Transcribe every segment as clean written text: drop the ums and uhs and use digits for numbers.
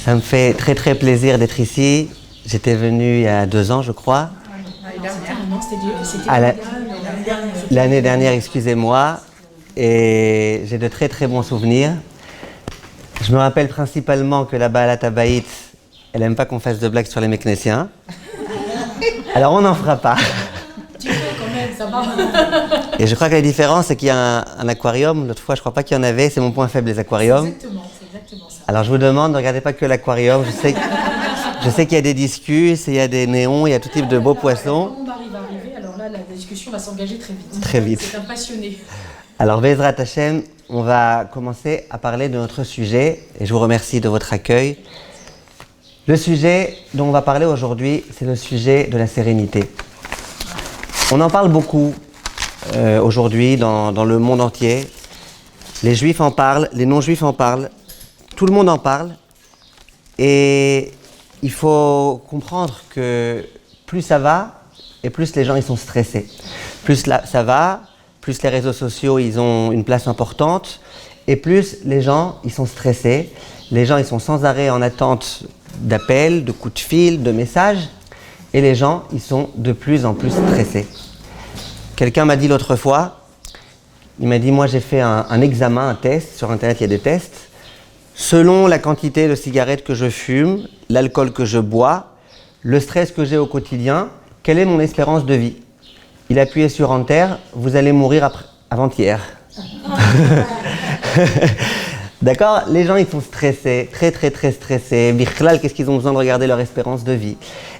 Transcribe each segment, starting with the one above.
Ça me fait très très plaisir d'être ici. J'étais venu il y a 2 ans, je crois. L'année dernière, excusez-moi. Et j'ai de très très bons souvenirs. Je me rappelle principalement que la Baalat Habayit, elle n'aime pas qu'on fasse de blagues sur les Meknésiens. Alors on n'en fera pas. Tu peux quand même, ça va. Et je crois que la différence, c'est qu'il y a un aquarium. L'autre fois, je ne crois pas qu'il y en avait. C'est mon point faible, les aquariums. C'est exactement ça. Alors je vous demande, ne regardez pas que l'aquarium. Je sais qu'il y a des discus, il y a des néons, il y a tout type de beaux poissons. Quand on arrive, alors là, la discussion va s'engager très vite. Très vite. C'est un passionné. Alors, Bezrat Hashem, on va commencer à parler de notre sujet. Et je vous remercie de votre accueil. Le sujet dont on va parler aujourd'hui, c'est le sujet de la sérénité. On en parle beaucoup aujourd'hui dans le monde entier. Les juifs en parlent, les non-juifs en parlent. Tout le monde en parle. Et il faut comprendre que plus ça va, et plus les gens ils sont stressés. Plus ça va, plus les réseaux sociaux ils ont une place importante, et plus les gens ils sont stressés. Les gens ils sont sans arrêt en attente d'appels, de coups de fil, de messages, et les gens ils sont de plus en plus stressés. Quelqu'un m'a dit l'autre fois, il m'a dit moi j'ai fait un examen, un test, sur internet il y a des tests. Selon la quantité de cigarettes que je fume, l'alcool que je bois, le stress que j'ai au quotidien, quelle est mon espérance de vie? Il a appuyé sur Enter, vous allez mourir avant-hier. D'accord? Les gens ils sont stressés, très très très stressés. Bichlal, qu'est-ce qu'ils ont besoin de regarder leur espérance de vie?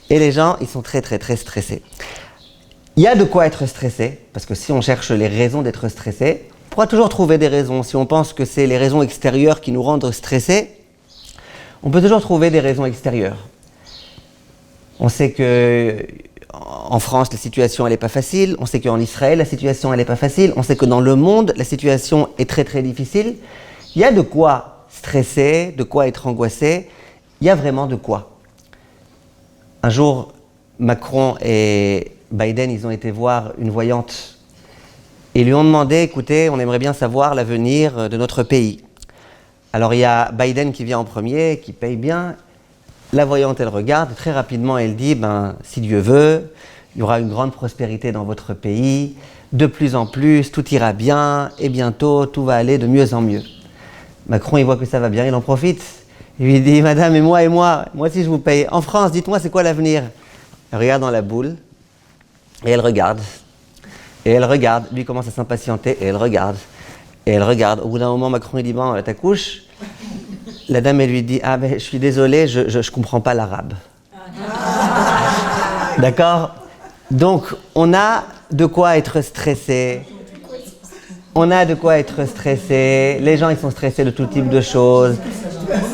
Et les gens ils sont très très très stressés. Il y a de quoi être stressé, parce que si on cherche les raisons d'être stressé, on pourra toujours trouver des raisons. Si on pense que c'est les raisons extérieures qui nous rendent stressés, on peut toujours trouver des raisons extérieures. On sait que en France, la situation elle n'est pas facile. On sait qu'en Israël, la situation elle n'est pas facile. On sait que dans le monde, la situation est très très difficile. Il y a de quoi stresser, de quoi être angoissé. Il y a vraiment de quoi. Un jour, Macron et Biden, ils ont été voir une voyante. Et lui ont demandé, écoutez, on aimerait bien savoir l'avenir de notre pays. Alors il y a Biden qui vient en premier, qui paye bien. La voyante, elle regarde, très rapidement elle dit, si Dieu veut, il y aura une grande prospérité dans votre pays, de plus en plus, tout ira bien, et bientôt tout va aller de mieux en mieux. Macron, il voit que ça va bien, il en profite. Il lui dit, madame, et moi aussi je vous paye. En France, dites-moi, c'est quoi l'avenir? Elle regarde dans la boule, et elle regarde. Et elle regarde, lui commence à s'impatienter, et elle regarde. Et elle regarde. Au bout d'un moment, Macron il dit, t'accouches? La dame, elle lui dit, je suis désolée, je comprends pas l'arabe. D'accord? Donc, on a de quoi être stressé. On a de quoi être stressé. Les gens, ils sont stressés de tout type de choses.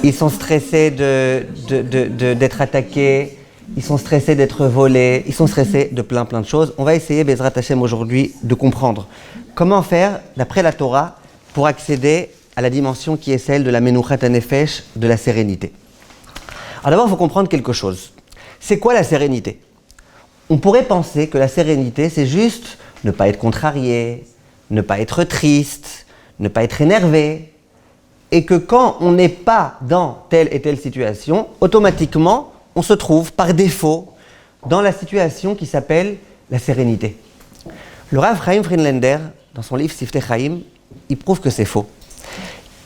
Ils sont stressés d'être attaqués. Ils sont stressés d'être volés, ils sont stressés de plein de choses. On va essayer, Bezrat Hashem, aujourd'hui, de comprendre comment faire, d'après la Torah, pour accéder à la dimension qui est celle de la Menuchat HaNefesh, de la sérénité. Alors d'abord, il faut comprendre quelque chose. C'est quoi la sérénité? On pourrait penser que la sérénité, c'est juste ne pas être contrarié, ne pas être triste, ne pas être énervé, et que quand on n'est pas dans telle et telle situation, automatiquement, on se trouve par défaut dans la situation qui s'appelle la sérénité. Le Rav Chaim Friedlander, dans son livre Siftei Chaim, il prouve que c'est faux.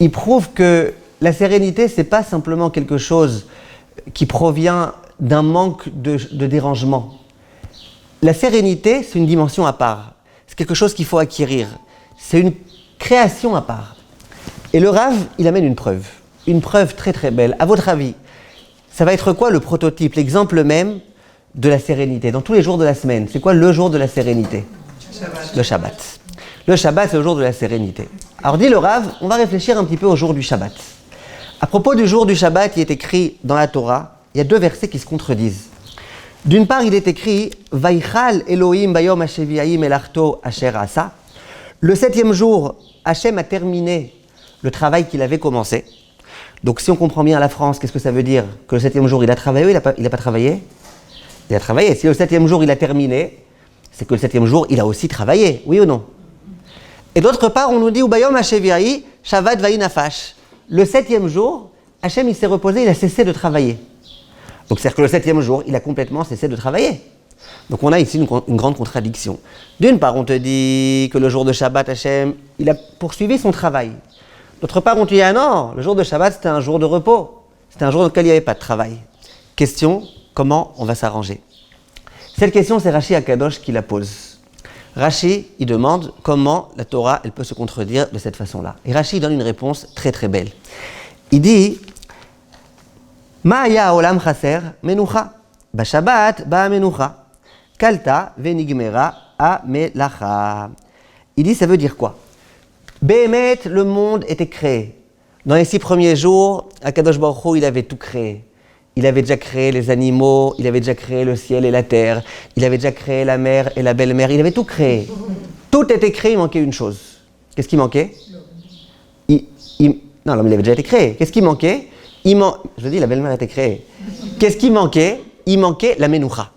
Il prouve que la sérénité, c'est pas simplement quelque chose qui provient d'un manque de dérangement. La sérénité, c'est une dimension à part. C'est quelque chose qu'il faut acquérir. C'est une création à part. Et le Rav, il amène une preuve très très belle. À votre avis, ça va être quoi le prototype, l'exemple même de la sérénité dans tous les jours de la semaine? C'est quoi le jour de la sérénité? Le Shabbat. Le Shabbat, c'est le jour de la sérénité. Alors dit le Rav, on va réfléchir un petit peu au jour du Shabbat. À propos du jour du Shabbat, il est écrit dans la Torah, il y a 2 versets qui se contredisent. D'une part, il est écrit « Vaichal Elohim bayom hashevi'im elachto asher asa ». Le 7e jour, Hachem a terminé le travail qu'il avait commencé. Donc si on comprend bien la France, qu'est-ce que ça veut dire? Que le 7e jour, il a travaillé ou il n'a pas travaillé? Il a travaillé. Si le 7e jour, il a terminé, c'est que le 7e jour, il a aussi travaillé, oui ou non? Et d'autre part, on nous dit « Ubayom hashevi'ai shavat vaï nafash ». Le 7e jour, Hachem, il s'est reposé, il a cessé de travailler. Donc, c'est-à-dire que le 7e jour, il a complètement cessé de travailler. Donc, on a ici une grande contradiction. D'une part, on te dit que le jour de Shabbat, Hachem, il a poursuivi son travail. D'autre part, on te dit, ah non, le jour de Shabbat, c'était un jour de repos. C'était un jour dans lequel il n'y avait pas de travail. Question, comment on va s'arranger? Cette question, c'est Rashi Akadosh qui la pose. Rashi, il demande comment la Torah, elle peut se contredire de cette façon-là. Et Rashi donne une réponse très très belle. Il dit, Ma'aya olam chaser menucha, b'Shabbat ba menucha, kalta venigmera amelacha. Il dit, ça veut dire quoi? Béhémet, le monde était créé. Dans les 6 premiers jours, Akadosh Baruch Hu, il avait tout créé. Il avait déjà créé les animaux, il avait déjà créé le ciel et la terre, il avait déjà créé la mer et la belle-mère, il avait tout créé. Tout était créé, il manquait une chose. Qu'est-ce qui manquait? Non, l'homme, il avait déjà été créé. Qu'est-ce qui manquait? Je dis, la belle-mère était créée. Qu'est-ce qui manquait? Il manquait la menoucha.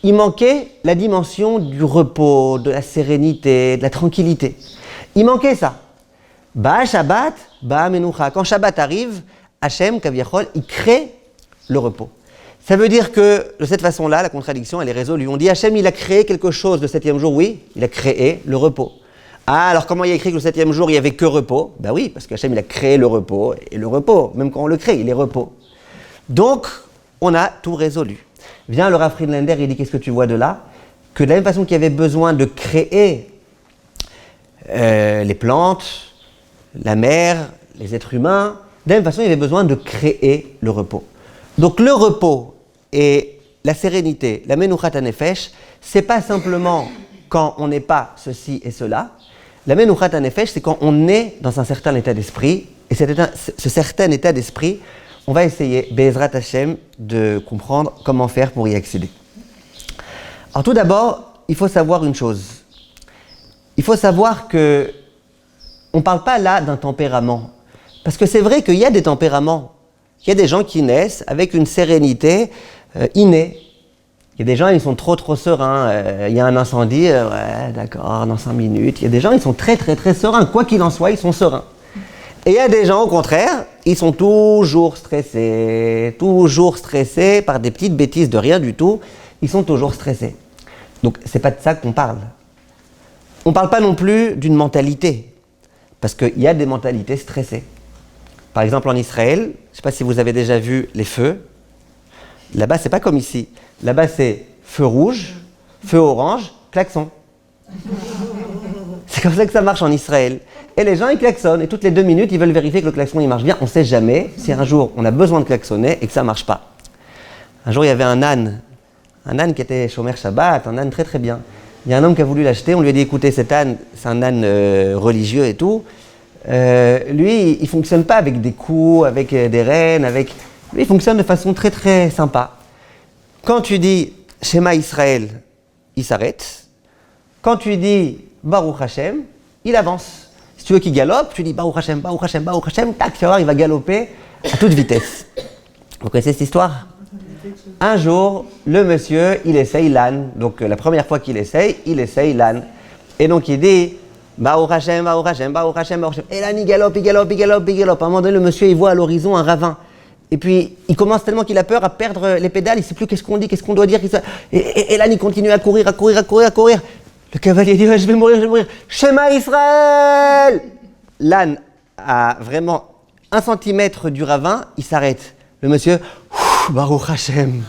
Il manquait la dimension du repos, de la sérénité, de la tranquillité. Il manquait ça. Ba Shabbat, ba menoucha. Quand Shabbat arrive, Hachem, Kaviachol, il crée le repos. Ça veut dire que de cette façon-là, la contradiction, elle est résolue. On dit Hachem, il a créé quelque chose le 7e jour, oui, il a créé le repos. Ah, alors comment il a écrit que le 7e jour, il n'y avait que repos? Ben oui, parce qu'Hachem, il a créé le repos, et le repos, même quand on le crée, il est repos. Donc, on a tout résolu. Vient le Rav Friedlander, il dit, qu'est-ce que tu vois de là? Que de la même façon qu'il y avait besoin de créer les plantes, la mer, les êtres humains, de la même façon, il y avait besoin de créer le repos. Donc le repos et la sérénité, la menuchat hanefesh, c'est pas simplement quand on n'est pas ceci et cela. La menuchat hanefesh, c'est quand on est dans un certain état d'esprit. Et ce certain état d'esprit, on va essayer, Be'ezrat Hashem, de comprendre comment faire pour y accéder. Alors tout d'abord, il faut savoir une chose. Il faut savoir que on ne parle pas là d'un tempérament. Parce que c'est vrai qu'il y a des tempéraments. Il y a des gens qui naissent avec une sérénité innée. Il y a des gens, ils sont trop sereins. Il y a un incendie, ouais, d'accord, dans 5 minutes. Il y a des gens, ils sont très sereins. Quoi qu'il en soit, ils sont sereins. Et il y a des gens, au contraire, ils sont toujours stressés par des petites bêtises de rien du tout. Ils sont toujours stressés. Donc, c'est pas de ça qu'on parle. On ne parle pas non plus d'une mentalité. Parce qu'il y a des mentalités stressées. Par exemple, en Israël, je ne sais pas si vous avez déjà vu les feux. Là-bas, c'est pas comme ici. Là-bas, c'est feu rouge, feu orange, klaxon. C'est comme ça que ça marche en Israël. Et les gens, ils klaxonnent. Et toutes les 2 minutes, ils veulent vérifier que le klaxon, il marche bien. On ne sait jamais si un jour, on a besoin de klaxonner et que ça ne marche pas. Un jour, il y avait un âne qui était Shomer Shabbat, un âne très bien. Il y a un homme qui a voulu l'acheter. On lui a dit, écoutez, cet âne, c'est un âne religieux et tout. Lui, il ne fonctionne pas avec des coups, avec des rênes, lui, il fonctionne de façon très sympa. Quand tu dis Shema Israël, il s'arrête. Quand tu dis Baruch Hashem, il avance. Si tu veux qu'il galope, tu dis Baruch Hashem, Baruch Hashem, Baruch Hashem, tac, tu vas voir, il va galoper à toute vitesse. Vous connaissez cette histoire? Un jour, le monsieur, il essaye l'âne. Donc la première fois qu'il essaye l'âne. Et donc il dit Baruch Hashem, Baruch Hashem, Baruch Hashem, Baruch Hashem. Et là, il galope. À un moment donné, le monsieur, il voit à l'horizon un ravin. Et puis, il commence tellement qu'il a peur à perdre les pédales, il ne sait plus qu'est-ce qu'on dit, qu'est-ce qu'on doit dire. Et là, il continue à courir. Le cavalier dit, ouais, je vais mourir. Shema Israël! L'âne, à vraiment 1 centimètre du ravin, il s'arrête. Le monsieur, Baruch Hashem.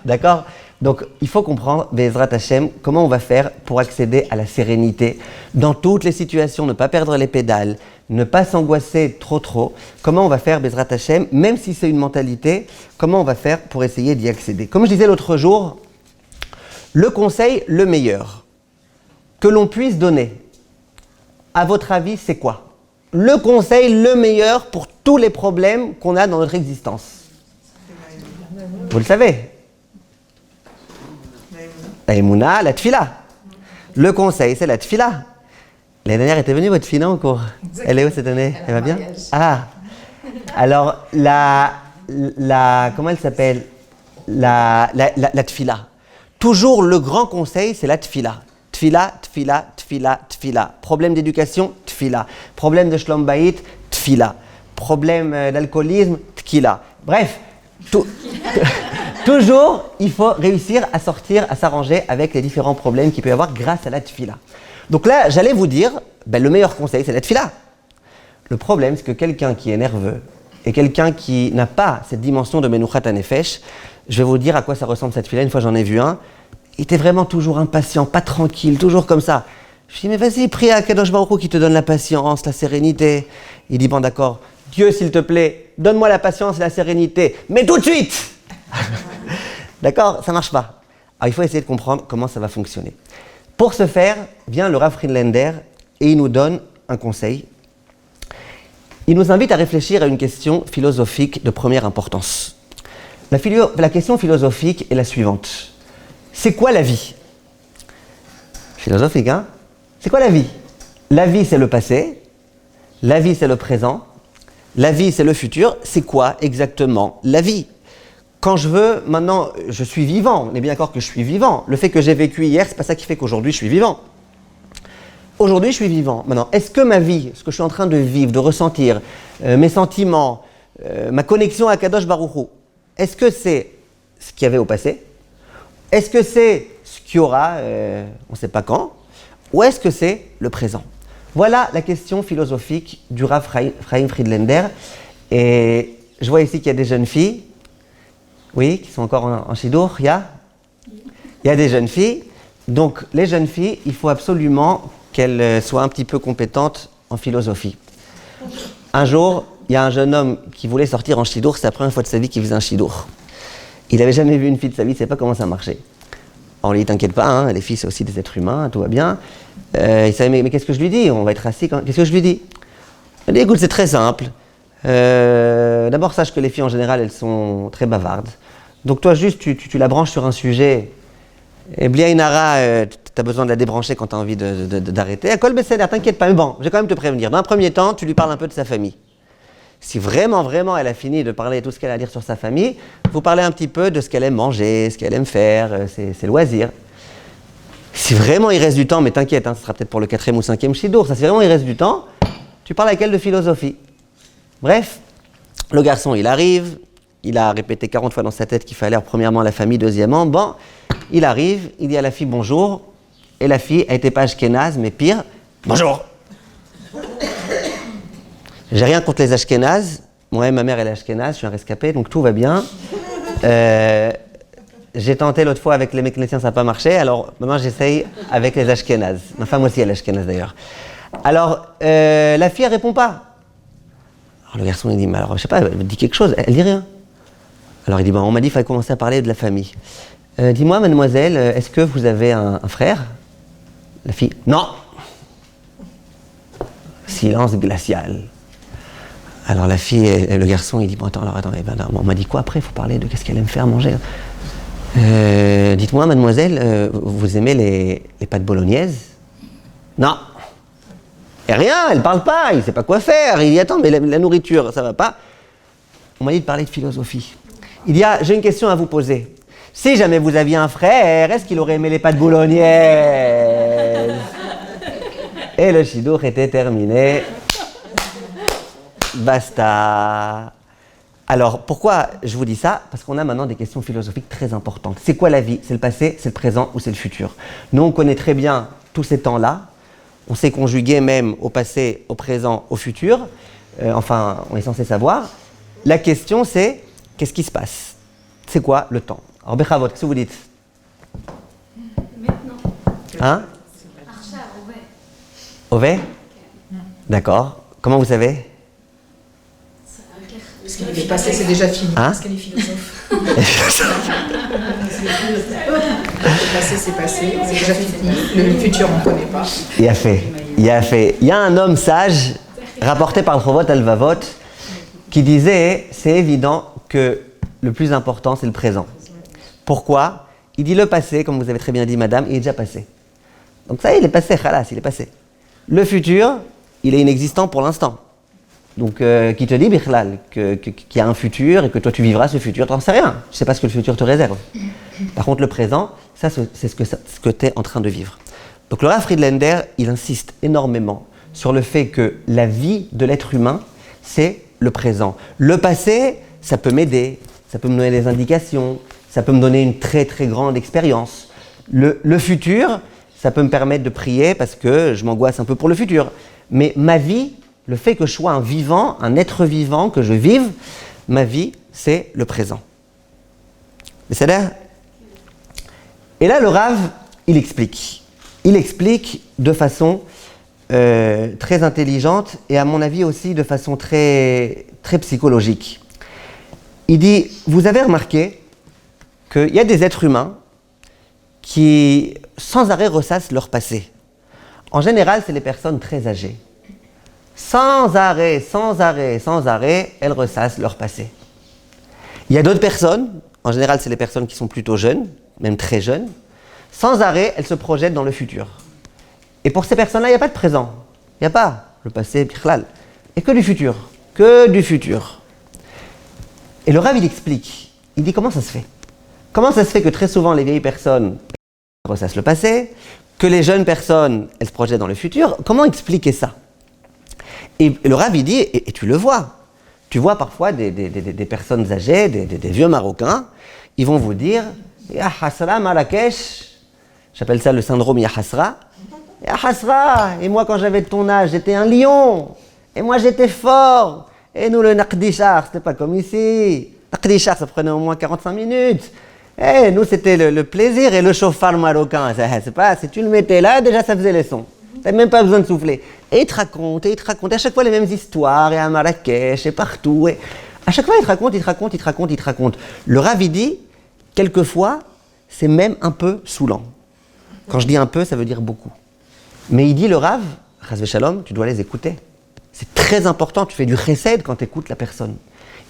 D'accord? Donc, il faut comprendre, Be'ezrat Hashem, comment on va faire pour accéder à la sérénité dans toutes les situations, ne pas perdre les pédales, ne pas s'angoisser trop. Comment on va faire, Be'ezrat Hashem, même si c'est une mentalité, comment on va faire pour essayer d'y accéder? Comme je disais l'autre jour, le conseil le meilleur que l'on puisse donner, à votre avis, c'est quoi? Le conseil le meilleur pour tous les problèmes qu'on a dans notre existence. Vous le savez. La Emouna, la Tfila. Le conseil, c'est la Tfila. L'année dernière, était venue votre Tfila en cours. Elle est où cette année? Elle va bien? Ah. Alors, comment elle s'appelle? La Tfila. Toujours le grand conseil, c'est la Tfila. Tfila. Problème d'éducation, Tfila. Problème de Shlom Bayit, Tfila. problème d'alcoolisme, tequila. Bref, toujours, il faut réussir à sortir, à s'arranger avec les différents problèmes qu'il peut y avoir grâce à la tefila. Donc là, j'allais vous dire, le meilleur conseil, c'est la tefila. Le problème, c'est que quelqu'un qui est nerveux et quelqu'un qui n'a pas cette dimension de Menuchat HaNefesh, je vais vous dire à quoi ça ressemble cette tefila. Une fois, j'en ai vu un. Il était vraiment toujours impatient, pas tranquille, toujours comme ça. Je dis, mais vas-y, prie à Kadosh Baruch Hu qui te donne la patience, la sérénité. Il dit, bon d'accord, Dieu s'il te plaît, donne-moi la patience et la sérénité, mais tout de suite. D'accord, ça marche pas. Alors il faut essayer de comprendre comment ça va fonctionner. Pour ce faire, vient le Rav Friedlander et il nous donne un conseil. Il nous invite à réfléchir à une question philosophique de première importance. La question philosophique est la suivante. C'est quoi la vie? Philosophique, hein? C'est quoi la vie? La vie, c'est le passé. La vie, c'est le présent. La vie, c'est le futur. C'est quoi exactement la vie? Quand je veux, maintenant, je suis vivant. On est bien d'accord que je suis vivant. Le fait que j'ai vécu hier, c'est pas ça qui fait qu'aujourd'hui, je suis vivant. Aujourd'hui, je suis vivant. Maintenant, est-ce que ma vie, ce que je suis en train de vivre, de ressentir, mes sentiments, ma connexion à Kadosh Baruch Hu, est-ce que c'est ce qu'il y avait au passé? Est-ce que c'est ce qu'il y aura, on ne sait pas quand? Ou est-ce que c'est le présent? Voilà la question philosophique du Rav Chaim Friedlander. Et je vois ici qu'il y a des jeunes filles, oui, qui sont encore en Shidour. Il y a des jeunes filles. Donc, les jeunes filles, il faut absolument qu'elles soient un petit peu compétentes en philosophie. Un jour, il y a un jeune homme qui voulait sortir en Shidour. C'est la première fois de sa vie qu'il faisait un Shidour. Il n'avait jamais vu une fille de sa vie, il ne savait pas comment ça marchait. On lui dit, t'inquiète pas, hein, les filles, c'est aussi des êtres humains, tout va bien. Il savait, mais qu'est-ce que je lui dis? On va être assis, qu'est-ce que je lui dis? Il dit, écoute, c'est très simple. D'abord, sache que les filles, en général, elles sont très bavardes. Donc toi, juste, tu la branches sur un sujet. Et Bliainara, tu as besoin de la débrancher quand tu as envie d'arrêter. À Kol Besséder, t'inquiète pas, mais bon, je vais quand même te prévenir. Dans un premier temps, tu lui parles un peu de sa famille. Si vraiment, vraiment, elle a fini de parler tout ce qu'elle a à dire sur sa famille, vous parlez un petit peu de ce qu'elle aime manger, ce qu'elle aime faire, ses loisirs. Si vraiment il reste du temps, mais t'inquiète, hein, ce sera peut-être pour le 4e ou 5e Shidour, ça, si vraiment il reste du temps, tu parles avec elle de philosophie. Bref, le garçon, il arrive, il a répété 40 fois dans sa tête qu'il fallait premièrement la famille, deuxièmement, bon, il arrive, il dit à la fille bonjour, et la fille, elle était pas ashkénaze, mais pire, bonjour. J'ai rien contre les ashkénazes. Moi, ma mère, elle est ashkénaze, je suis un rescapé, donc tout va bien. J'ai tenté l'autre fois avec les mécaniciens, ça n'a pas marché, alors maintenant j'essaye avec les ashkénazes. Ma femme aussi, elle est ashkénaze d'ailleurs. Alors, la fille, elle répond pas. Alors le garçon, il dit, mais alors, je sais pas, elle dit quelque chose, elle dit rien. Alors il dit, bon, on m'a dit qu'il fallait commencer à parler de la famille. Dis-moi, mademoiselle, est-ce que vous avez un frère? La fille, non. Silence glacial. Alors la fille et le garçon, il dit, bon attends, on m'a dit quoi après? Il faut parler de qu'est-ce qu'elle aime faire, manger. Dites-moi, mademoiselle, vous aimez les pâtes bolognaises? Non. Et rien, elle parle pas, il ne sait pas quoi faire. Il dit, attends, mais la nourriture, ça va pas. On m'a dit de parler de philosophie. Il dit, j'ai une question à vous poser. Si jamais vous aviez un frère, est-ce qu'il aurait aimé les pâtes bolognaises? Et le shidour était terminé. Basta. Alors, pourquoi je vous dis ça? Parce qu'on a maintenant des questions philosophiques très importantes. C'est quoi la vie? C'est le passé, c'est le présent ou c'est le futur? Nous, on connaît très bien tous ces temps-là. On sait conjuguer même au passé, au présent, au futur. Enfin, on est censé savoir. La question, c'est qu'est-ce qui se passe? C'est quoi le temps? Alors, Bechavot, qu'est-ce que vous dites? Maintenant. Hein? Archa, Ové? D'accord. Comment vous savez? Parce qu'il est passé, c'est déjà fini. Hein? Parce qu'elle est philosophe. Le passé, c'est passé, c'est déjà fini. Le futur, on ne connaît pas. Il a fait. Il y a un homme sage, rapporté par le Chovot Alvavot, qui disait, c'est évident que le plus important, c'est le présent. Pourquoi? Il dit le passé, comme vous avez très bien dit, madame, il est déjà passé. Donc ça, il est passé, khalas, il est passé. Le futur, il est inexistant pour l'instant. Donc, qui te dit, Bichlal, qu'il y a un futur et que toi tu vivras ce futur, tu n'en sais rien. Tu ne sais pas ce que le futur te réserve. Par contre, le présent, ça, c'est ce que tu es en train de vivre. Donc, le Rav Friedlander, il insiste énormément sur le fait que la vie de l'être humain, c'est le présent. Le passé, ça peut m'aider, ça peut me donner des indications, ça peut me donner une très très grande expérience. Le futur, ça peut me permettre de prier parce que je m'angoisse un peu pour le futur. Mais ma vie, le fait que je sois un vivant, un être vivant, que je vive, ma vie, c'est le présent. C'est là. Et là, le Rav, il explique. Il explique de façon très intelligente et à mon avis aussi de façon très, très psychologique. Il dit, vous avez remarqué qu'il y a des êtres humains qui, sans arrêt, ressassent leur passé. En général, c'est les personnes très âgées. Sans arrêt, elles ressassent leur passé. Il y a d'autres personnes, en général, c'est les personnes qui sont plutôt jeunes, même très jeunes, sans arrêt, elles se projettent dans le futur. Et pour ces personnes-là, il n'y a pas de présent. Il n'y a pas le passé, bichlal. Et que du futur. Que du futur. Et le Rav, il explique. Il dit comment ça se fait. Comment ça se fait que très souvent, les vieilles personnes ressassent le passé, que les jeunes personnes, elles se projettent dans le futur. Comment expliquer ça? Et le Rav, il dit, et tu le vois. Tu vois parfois des personnes âgées, des vieux Marocains, ils vont vous dire « Ya Hasra Marrakech », j'appelle ça le syndrome Ya Hasra. « Ya Hasra, et moi quand j'avais ton âge, j'étais un lion, et moi j'étais fort, et nous le Naqdishar, c'était pas comme ici. Naqdishar, ça prenait au moins 45 minutes. Et nous c'était le plaisir et le chauffard marocain, c'est pas, si tu le mettais là, déjà ça faisait les sons. T'as même pas besoin de souffler. Et il te raconte, à chaque fois les mêmes histoires, et à Marrakech, et partout. Et à chaque fois, il te raconte. Le Rav, il dit, quelquefois, c'est même un peu saoulant. Quand je dis un peu, ça veut dire beaucoup. Mais il dit, le Rav, Chas v'Shalom, tu dois les écouter. C'est très important, tu fais du chesed quand tu écoutes la personne.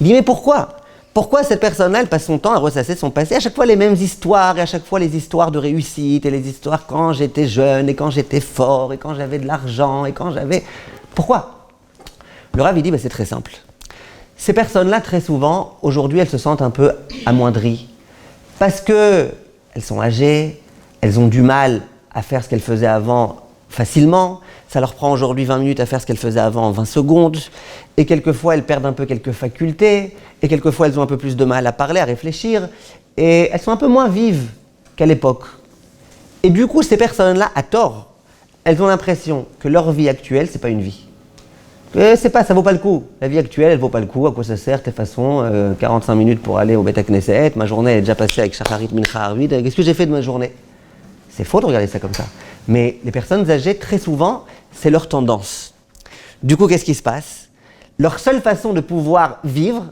Il dit, mais pourquoi ? Pourquoi cette personne-là, elle passe son temps à ressasser son passé? À chaque fois les mêmes histoires, et à chaque fois les histoires de réussite, et les histoires quand j'étais jeune, et quand j'étais fort, et quand j'avais de l'argent, et quand j'avais... Pourquoi? Le Rav, il dit, c'est très simple. Ces personnes-là, très souvent, aujourd'hui, elles se sentent un peu amoindries. Parce qu'elles sont âgées, elles ont du mal à faire ce qu'elles faisaient avant facilement. Ça leur prend aujourd'hui 20 minutes à faire ce qu'elles faisaient avant en 20 secondes. Et quelquefois, elles perdent un peu quelques facultés. Et quelquefois, elles ont un peu plus de mal à parler, à réfléchir. Et elles sont un peu moins vives qu'à l'époque. Et du coup, ces personnes-là, à tort, elles ont l'impression que leur vie actuelle, c'est pas une vie. C'est pas, ça vaut pas le coup. La vie actuelle, elle vaut pas le coup. À quoi ça sert, de toute façon, 45 minutes pour aller au Beth Knesset. Ma journée est déjà passée avec Shacharit Mincha Arvit. Qu'est-ce que j'ai fait de ma journée? C'est faux de regarder ça comme ça. Mais les personnes âgées, très souvent, c'est leur tendance. Du coup, qu'est-ce qui se passe? Leur seule façon de pouvoir vivre,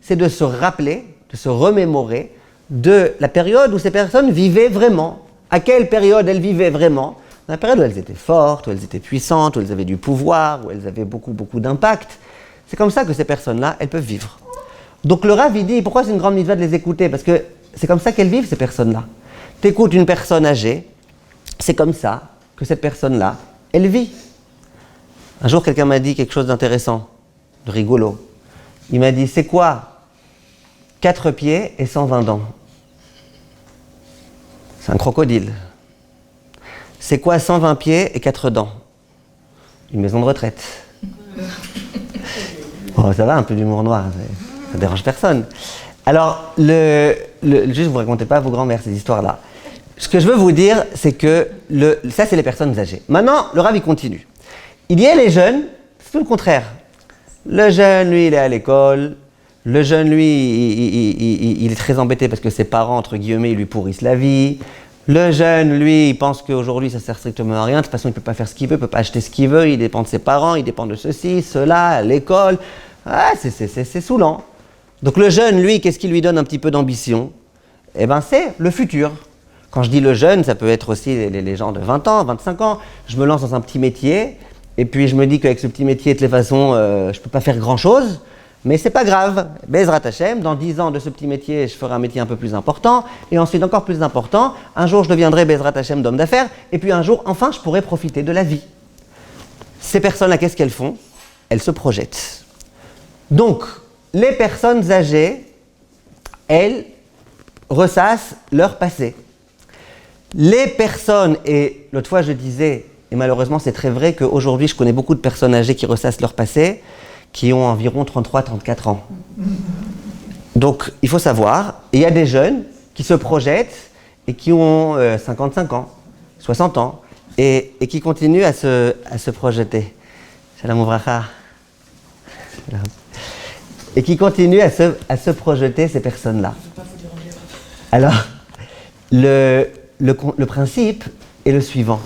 c'est de se rappeler, de se remémorer de la période où ces personnes vivaient vraiment. À quelle période elles vivaient vraiment? La période où elles étaient fortes, où elles étaient puissantes, où elles avaient du pouvoir, où elles avaient beaucoup d'impact. C'est comme ça que ces personnes-là, elles peuvent vivre. Donc le Rav, il dit, pourquoi c'est une grande mitzvah de les écouter? Parce que c'est comme ça qu'elles vivent, ces personnes-là. T'écoutes une personne âgée, c'est comme ça que cette personne-là, elle vit. Un jour, quelqu'un m'a dit quelque chose d'intéressant, de rigolo. Il m'a dit, c'est quoi 4 pieds et 120 dents? C'est un crocodile. C'est quoi 120 pieds et 4 dents? Une maison de retraite. Oh, ça va, un peu d'humour noir, ça dérange personne. Alors, juste vous ne racontez pas à vos grands-mères ces histoires-là. Ce que je veux vous dire, c'est que ça, c'est les personnes âgées. Maintenant, le Rav, il continue. Il y a les jeunes, c'est tout le contraire. Le jeune, lui, il est à l'école. Le jeune, lui, il est très embêté parce que ses parents, entre guillemets, ils lui pourrissent la vie. Le jeune, lui, il pense qu'aujourd'hui, ça sert strictement à rien. De toute façon, il ne peut pas faire ce qu'il veut, il ne peut pas acheter ce qu'il veut. Il dépend de ses parents, il dépend de ceci, cela, à l'école. Ah, c'est saoulant. Donc le jeune, lui, qu'est-ce qui lui donne un petit peu d'ambition? Eh bien, c'est le futur. Quand je dis le jeune, ça peut être aussi les gens de 20 ans, 25 ans. Je me lance dans un petit métier, et puis je me dis qu'avec ce petit métier, de toutes les façons, je ne peux pas faire grand-chose. Mais c'est pas grave, Bezrat Hashem, dans 10 ans de ce petit métier, je ferai un métier un peu plus important, et ensuite encore plus important, un jour je deviendrai Bezrat Hashem d'homme d'affaires, et puis un jour, enfin, je pourrai profiter de la vie. Ces personnes-là, qu'est-ce qu'elles font? Elles se projettent. Donc, les personnes âgées, elles ressassent leur passé. Les personnes, et l'autre fois je disais, et malheureusement c'est très vrai qu'aujourd'hui je connais beaucoup de personnes âgées qui ressassent leur passé, qui ont environ 33-34 ans. Donc, il faut savoir, il y a des jeunes qui se projettent et qui ont 55 ans, 60 ans, et qui continuent à se projeter. Shalom Uvracha. Et qui continuent à se projeter, ces personnes-là. Alors, le principe est le suivant.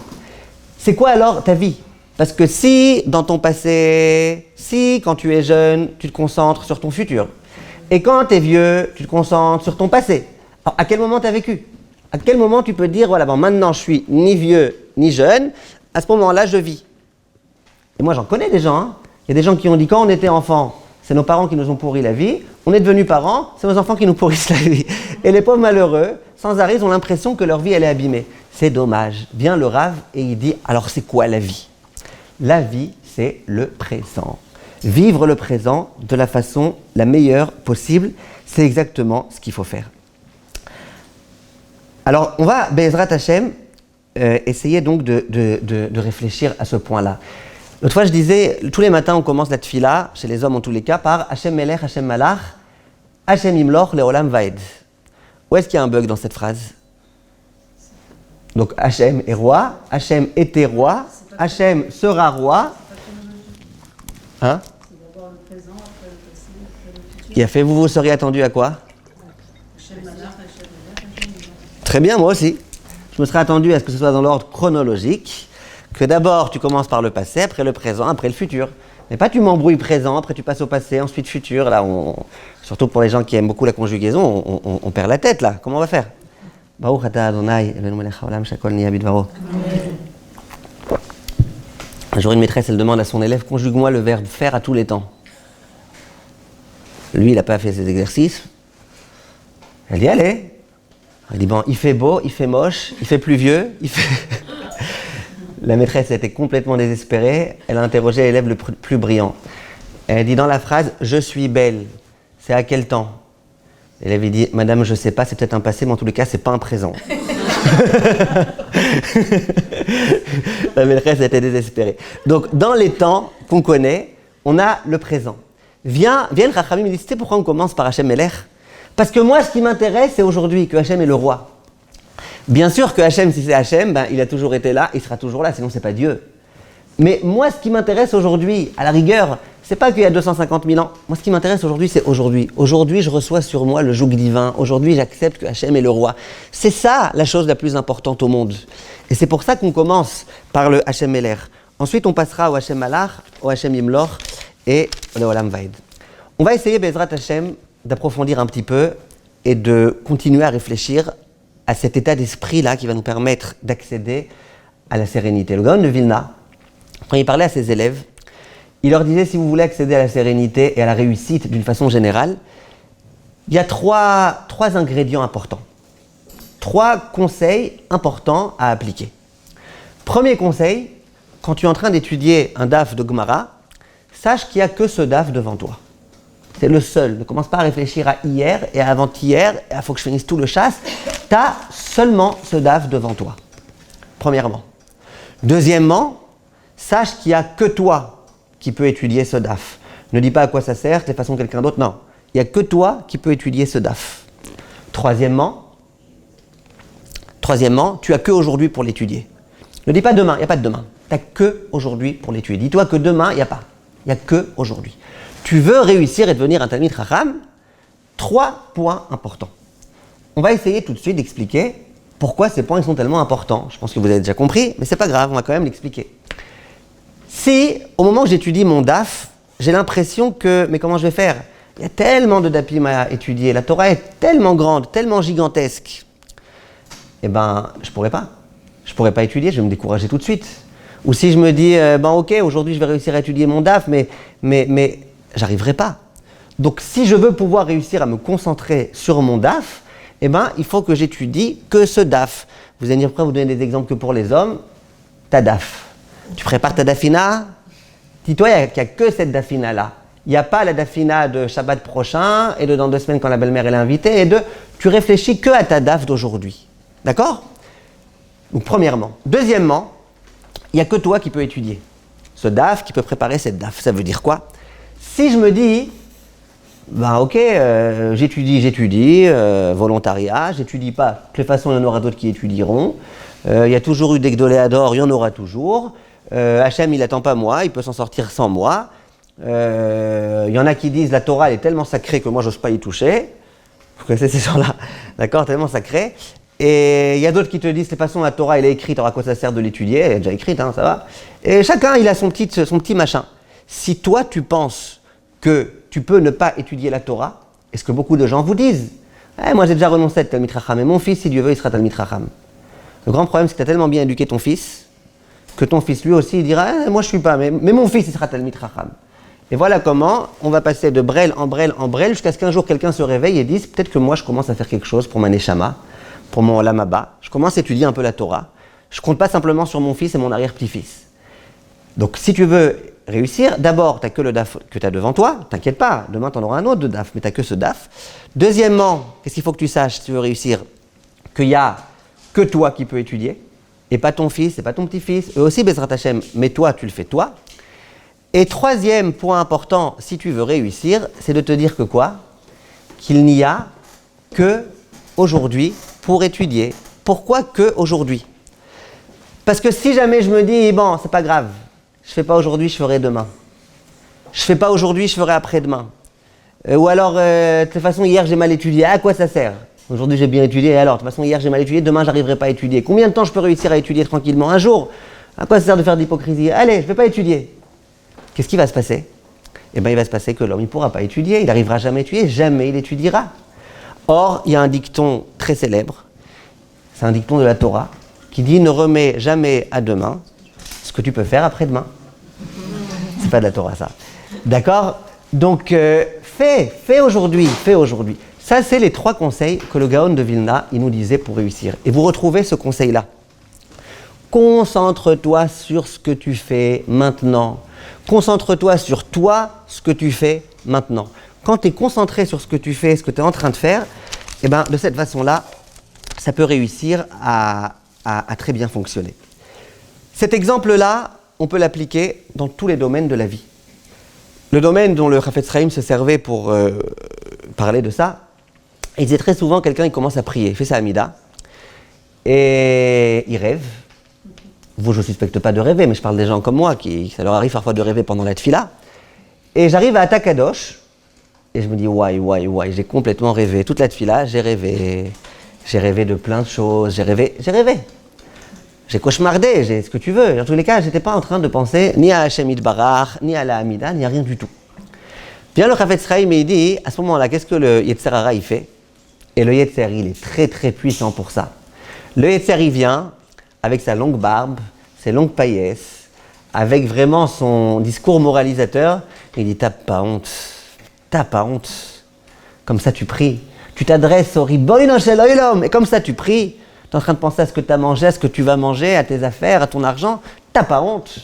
C'est quoi alors ta vie? Parce que si, dans ton passé, si, quand tu es jeune, tu te concentres sur ton futur, et quand tu es vieux, tu te concentres sur ton passé, alors à quel moment tu as vécu? À quel moment tu peux dire, voilà, bon, maintenant je suis ni vieux, ni jeune, à ce moment-là, je vis. Et moi, j'en connais des gens, hein. Il y a des gens qui ont dit, quand on était enfant, c'est nos parents qui nous ont pourri la vie, on est devenus parents, c'est nos enfants qui nous pourrissent la vie. Et les pauvres malheureux, sans arrêt, ils ont l'impression que leur vie, elle est abîmée. C'est dommage. Vient le Rav et il dit, alors c'est quoi la vie? La vie, c'est le présent. Vivre le présent de la façon la meilleure possible, c'est exactement ce qu'il faut faire. Alors, on va, Be'ezrat Hashem, essayer donc de réfléchir à ce point-là. L'autre fois, je disais, tous les matins, on commence la tfila, chez les hommes en tous les cas, par Hashem Melech, Hashem Malach, Hashem Imloch, Leolam Vaed. Où est-ce qu'il y a un bug dans cette phrase? Donc, Hashem est roi, Hashem était roi, Hashem sera roi. Hein? C'est d'abord le présent, après le passé, après le futur. Il a fait, vous seriez attendu à quoi? Hashem Malach, Hashem Melech. Très bien, moi aussi. Je me serais attendu à ce que ce soit dans l'ordre chronologique, que d'abord tu commences par le passé, après le présent, après le futur. Mais pas tu m'embrouilles présent, après tu passes au passé, ensuite futur. Là, surtout pour les gens qui aiment beaucoup la conjugaison, on perd la tête là. Comment on va faire? Baruch atah Adonai, Eloheinu melech haolam shakol niya bidvaro. Un jour, une maîtresse, elle demande à son élève, conjugue-moi le verbe faire à tous les temps. Lui, il n'a pas fait ses exercices. Elle dit, allez. Elle dit, bon, il fait beau, il fait moche, il fait pluvieux, il fait... La maîtresse était complètement désespérée. Elle a interrogé l'élève le plus brillant. Elle dit dans la phrase « Je suis belle », c'est à quel temps? L'élève il dit « Madame, je ne sais pas, c'est peut-être un passé, mais en tous les cas, ce n'est pas un présent. » La maîtresse était désespérée. Donc, dans les temps qu'on connaît, on a le présent. Viennent Rachamim me dit, tu sais pourquoi on commence par Hashem Melech? Parce que moi, ce qui m'intéresse, c'est aujourd'hui que Hashem est le roi. Bien sûr que Hashem, si c'est Hashem, ben, il a toujours été là, il sera toujours là, sinon c'est pas Dieu. Mais moi, ce qui m'intéresse aujourd'hui, à la rigueur, c'est pas qu'il y a 250 000 ans. Moi, ce qui m'intéresse aujourd'hui, c'est aujourd'hui. Aujourd'hui, je reçois sur moi le joug divin. Aujourd'hui, j'accepte que Hashem est le roi. C'est ça la chose la plus importante au monde. Et c'est pour ça qu'on commence par le Hashem Melech. Ensuite, on passera au Hashem Malach, au Hashem Imloch et au Olam Vaed. On va essayer, Be'ezrat Hashem, d'approfondir un petit peu et de continuer à réfléchir à cet état d'esprit-là qui va nous permettre d'accéder à la sérénité. Le Gaon de Vilna, quand il parlait à ses élèves, il leur disait, si vous voulez accéder à la sérénité et à la réussite d'une façon générale, il y a trois ingrédients importants. 3 conseils importants à appliquer. Premier conseil, quand tu es en train d'étudier un daf de Gemara, sache qu'il n'y a que ce daf devant toi. C'est le seul. Ne commence pas à réfléchir à hier et à avant-hier, et à faut que je finisse tout le chasse. Tu as seulement ce daf devant toi. Premièrement. Deuxièmement, sache qu'il n'y a que toi qui peux étudier ce daf. Ne dis pas à quoi ça sert, c'est façon quelqu'un d'autre. Non. Il n'y a que toi qui peux étudier ce daf. Troisièmement, tu as que aujourd'hui pour l'étudier. Ne dis pas demain, il n'y a pas de demain. Tu n'as que aujourd'hui pour l'étudier. Dis-toi que demain, il n'y a pas. Il n'y a que aujourd'hui. Tu veux réussir et devenir un Talmid Chacham, 3 points importants. On va essayer tout de suite d'expliquer pourquoi ces points ils sont tellement importants. Je pense que vous avez déjà compris, mais c'est pas grave, on va quand même l'expliquer. Si, au moment où j'étudie mon DAF, j'ai l'impression que, mais comment je vais faire? Il y a tellement de dapim à étudier, la Torah est tellement grande, tellement gigantesque. Eh ben, je pourrais pas. Je pourrais pas étudier, je vais me décourager tout de suite. Ou si je me dis, ok, aujourd'hui je vais réussir à étudier mon DAF, mais j'arriverai pas. Donc si je veux pouvoir réussir à me concentrer sur mon DAF, eh ben, il faut que j'étudie que ce DAF. Vous allez dire, pourquoi vous donnez des exemples que pour les hommes? Ta DAF. Tu prépares ta dafina? Dis-toi, il n'y a que cette dafina-là. Il n'y a pas la dafina de Shabbat prochain et de dans 2 semaines quand la belle-mère est invitée et tu réfléchis que à ta daf d'aujourd'hui. D'accord? Donc premièrement. Deuxièmement, il n'y a que toi qui peux étudier ce daf, qui peut préparer cette daf. Ça veut dire quoi? Si je me dis, ben ok, j'étudie, volontariat, j'étudie pas, de toute façon il y en aura d'autres qui étudieront, il y a toujours eu des gdoléadors, il y en aura toujours, Hachem il attend pas moi, il peut s'en sortir sans moi, il y en a qui disent la Torah elle est tellement sacrée que moi j'ose pas y toucher, vous connaissez ces gens-là, d'accord, tellement sacrée, et il y a d'autres qui te disent de toute façon la Torah elle est écrite, alors à quoi ça sert de l'étudier, elle est déjà écrite, hein, ça va, et chacun il a son petit machin. Si toi tu penses que tu peux ne pas étudier la Torah, et ce que beaucoup de gens vous disent, moi j'ai déjà renoncé à être Talmid Chacham, et mon fils, si Dieu veut, il sera Talmid Chacham. Le grand problème, c'est que tu as tellement bien éduqué ton fils, que ton fils lui aussi, il dira, moi je suis pas, mais mon fils, il sera Talmid Chacham. Et voilà comment on va passer de brel en brel en brel, jusqu'à ce qu'un jour quelqu'un se réveille et dise, peut-être que moi je commence à faire quelque chose pour ma Neshama, pour mon Olam Haba, je commence à étudier un peu la Torah, je compte pas simplement sur mon fils et mon arrière-petit-fils. Donc si tu veux réussir, d'abord, tu n'as que le DAF que tu as devant toi, t'inquiète pas, demain tu en auras un autre de DAF, mais tu n'as que ce DAF. Deuxièmement, qu'est-ce qu'il faut que tu saches si tu veux réussir? Qu'il n'y a que toi qui peux étudier, et pas ton fils, et pas ton petit-fils, eux aussi Bezrat Hashem, mais toi tu le fais toi. Et troisième point important, si tu veux réussir, c'est de te dire que quoi? Qu'il n'y a que aujourd'hui pour étudier. Pourquoi que aujourd'hui? Parce que si jamais je me dis, bon, c'est pas grave, je fais pas aujourd'hui, je ferai demain. Je fais pas aujourd'hui, je ferai après-demain. Ou alors, de toute façon, hier j'ai mal étudié, à quoi ça sert? Aujourd'hui j'ai bien étudié, et alors, de toute façon, hier j'ai mal étudié, demain j'arriverai pas à étudier. Combien de temps je peux réussir à étudier tranquillement? Un jour? À quoi ça sert de faire de l'hypocrisie? Allez, je vais pas étudier. Qu'est-ce qui va se passer? Eh bien, il va se passer que l'homme, il ne pourra pas étudier, il n'arrivera jamais à étudier, jamais il étudiera. Or, il y a un dicton très célèbre, c'est un dicton de la Torah, qui dit « Ne remets jamais à demain ce que tu peux faire après-demain ». C'est pas de la Torah, ça. D'accord? Donc, fais aujourd'hui, fais aujourd'hui. Ça, c'est les 3 conseils que le Gaon de Vilna, il nous disait pour réussir. Et vous retrouvez ce conseil-là. Concentre-toi sur ce que tu fais maintenant. Concentre-toi sur toi, ce que tu fais maintenant. Quand tu es concentré sur ce que tu fais, ce que tu es en train de faire, eh ben, de cette façon-là, ça peut réussir à très bien fonctionner. Cet exemple-là, on peut l'appliquer dans tous les domaines de la vie. Le domaine dont le Chafetz Chaim se servait pour parler de ça, il disait très souvent, quelqu'un il commence à prier, il fait sa Hamida, et il rêve. Vous, je ne suspecte pas de rêver, mais je parle des gens comme moi, ça leur arrive parfois de rêver pendant la tfila. Et j'arrive à Atakadosh, et je me dis, ouais, j'ai complètement rêvé. Toute la tfila, j'ai rêvé de plein de choses, j'ai rêvé. J'ai cauchemardé, j'ai ce que tu veux. En tous les cas, je n'étais pas en train de penser ni à Hashem Yitbarach, ni à la Hamida, ni à rien du tout. Bien le Chafetz Chaim, il dit, à ce moment-là, qu'est-ce que le Yetzer Hara, il fait? Et le Yetzer, il est très très puissant pour ça. Le Yetzer, il vient avec sa longue barbe, ses longues paillesses, avec vraiment son discours moralisateur, il dit, t'as pas honte. Comme ça tu pries. Tu t'adresses au Ribono Shel Olam, et comme ça tu pries. Tu es en train de penser à ce que tu as mangé, à ce que tu vas manger, à tes affaires, à ton argent. T'as pas honte.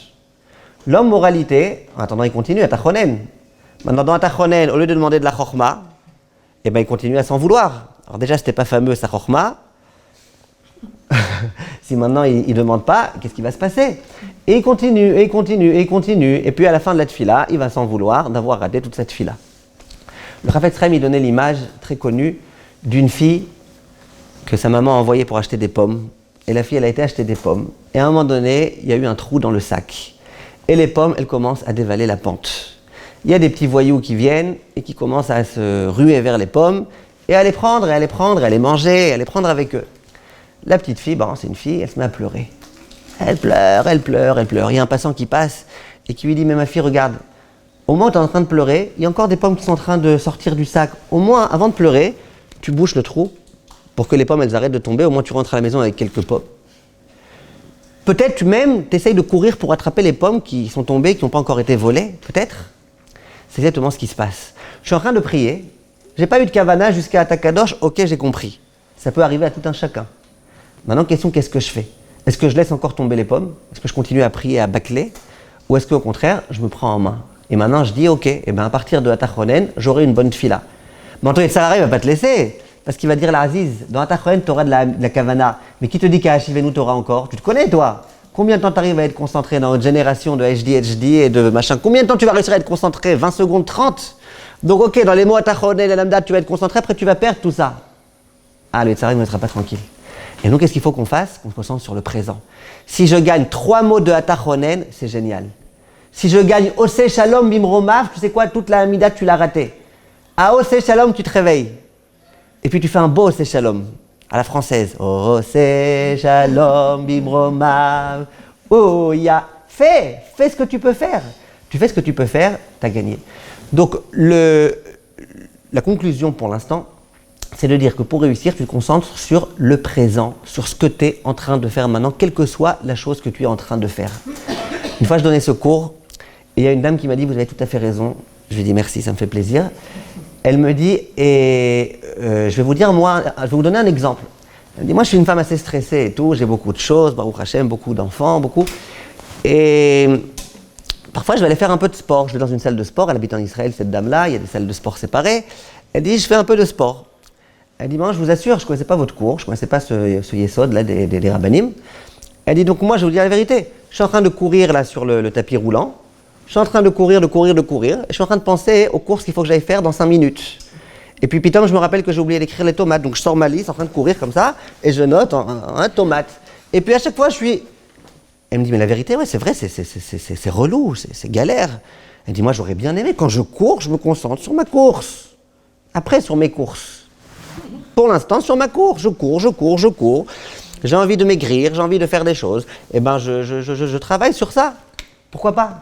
L'homme moralité, en attendant, il continue à Tachonen. Maintenant, dans Tachonen, au lieu de demander de la Chokhma, eh ben, il continue à s'en vouloir. Alors déjà, c'était pas fameux sa Chokhma. Si maintenant il ne demande pas, qu'est-ce qui va se passer? Et il continue. Et puis à la fin de la tfila, il va s'en vouloir d'avoir raté toute cette tfila. Le Chafetz Chaim, il donnait l'image très connue d'une fille que sa maman a envoyée pour acheter des pommes. Et la fille, elle a été acheter des pommes. Et à un moment donné, il y a eu un trou dans le sac. Et les pommes, elles commencent à dévaler la pente. Il y a des petits voyous qui viennent et qui commencent à se ruer vers les pommes et à les prendre, à les manger, à les prendre avec eux. La petite fille, c'est une fille, elle se met à pleurer. Elle pleure. Il y a un passant qui passe et qui lui dit, mais ma fille, regarde, au moins tu es en train de pleurer, il y a encore des pommes qui sont en train de sortir du sac. Au moins, avant de pleurer, tu bouches le trou pour que les pommes, elles arrêtent de tomber. Au moins, tu rentres à la maison avec quelques pommes. Peut-être même, tu essayes de courir pour attraper les pommes qui sont tombées, qui n'ont pas encore été volées. Peut-être. C'est exactement ce qui se passe. Je suis en train de prier. J'ai pas eu de kavana jusqu'à Atakadosh. Ok, j'ai compris. Ça peut arriver à tout un chacun. Maintenant, question, qu'est-ce que je fais? Est-ce que je laisse encore tomber les pommes? Est-ce que je continue à prier, à bâcler? Ou est-ce qu'au contraire, je me prends en main? Et maintenant, je dis, ok, à partir de Atachonen, j'aurai une bonne tfila. Mais Antoine Salari ne va pas te laisser, parce qu'il va dire la Aziz, dans Atachonen, tu auras de la kavana. Mais qui te dit qu'à Hashivenu, tu auras encore? Tu te connais, toi? Combien de temps tu arrives à être concentré dans notre génération de HDHD et de machin? Combien de temps tu vas réussir à être concentré? 20 secondes, 30? Donc ok, dans les mots Atachonel et Lambda, tu vas être concentré, après tu vas perdre tout ça. Ah, le Yetzirah ne me laissera pas tranquille. Et donc, qu'est-ce qu'il faut qu'on fasse? Qu'on se concentre sur le présent. Si je gagne 3 mots de Atachonen, c'est génial. Si je gagne Ose Shalom Bimromav, tu sais quoi? Toute la Hamida, tu l'as raté. À Ose Shalom, tu te réveilles. Et puis tu fais un beau Ose Shalom, à la française. Ose Shalom Bimromav. Oh, ya. Fais ce que tu peux faire. Tu fais ce que tu peux faire, tu as gagné. Donc, la conclusion pour l'instant, c'est de dire que pour réussir, tu te concentres sur le présent, sur ce que tu es en train de faire maintenant, quelle que soit la chose que tu es en train de faire. Une fois, je donnais ce cours, et il y a une dame qui m'a dit « Vous avez tout à fait raison ». Je lui ai dit « Merci, ça me fait plaisir ». Elle me dit « Et je vais vous dire, moi, je vais vous donner un exemple. » Elle me dit « Moi, je suis une femme assez stressée et tout, j'ai beaucoup de choses, Baruch Hashem, beaucoup d'enfants, beaucoup. Et parfois, je vais aller faire un peu de sport. Je vais dans une salle de sport, elle habite en Israël, cette dame-là, il y a des salles de sport séparées. Elle dit « Je fais un peu de sport ». Elle dit, je vous assure, je ne connaissais pas votre cours, je ne connaissais pas ce Yesod là, des Rabbanim. Elle dit, donc moi, je vais vous dire la vérité. Je suis en train de courir là sur le tapis roulant. Je suis en train de courir. Et je suis en train de penser aux courses qu'il faut que j'aille faire dans 5 minutes. Et puis, putain, je me rappelle que j'ai oublié d'écrire les tomates. Donc, je sors ma liste en train de courir comme ça et je note un tomate. Et puis, à chaque fois, je suis... Elle me dit, mais la vérité, ouais, c'est vrai, c'est relou, c'est galère. Elle dit, moi, j'aurais bien aimé. Quand je cours, je me concentre sur ma course. Après, sur mes courses. Pour l'instant, sur ma course, je cours. J'ai envie de maigrir, j'ai envie de faire des choses. Eh ben, je travaille sur ça. Pourquoi pas?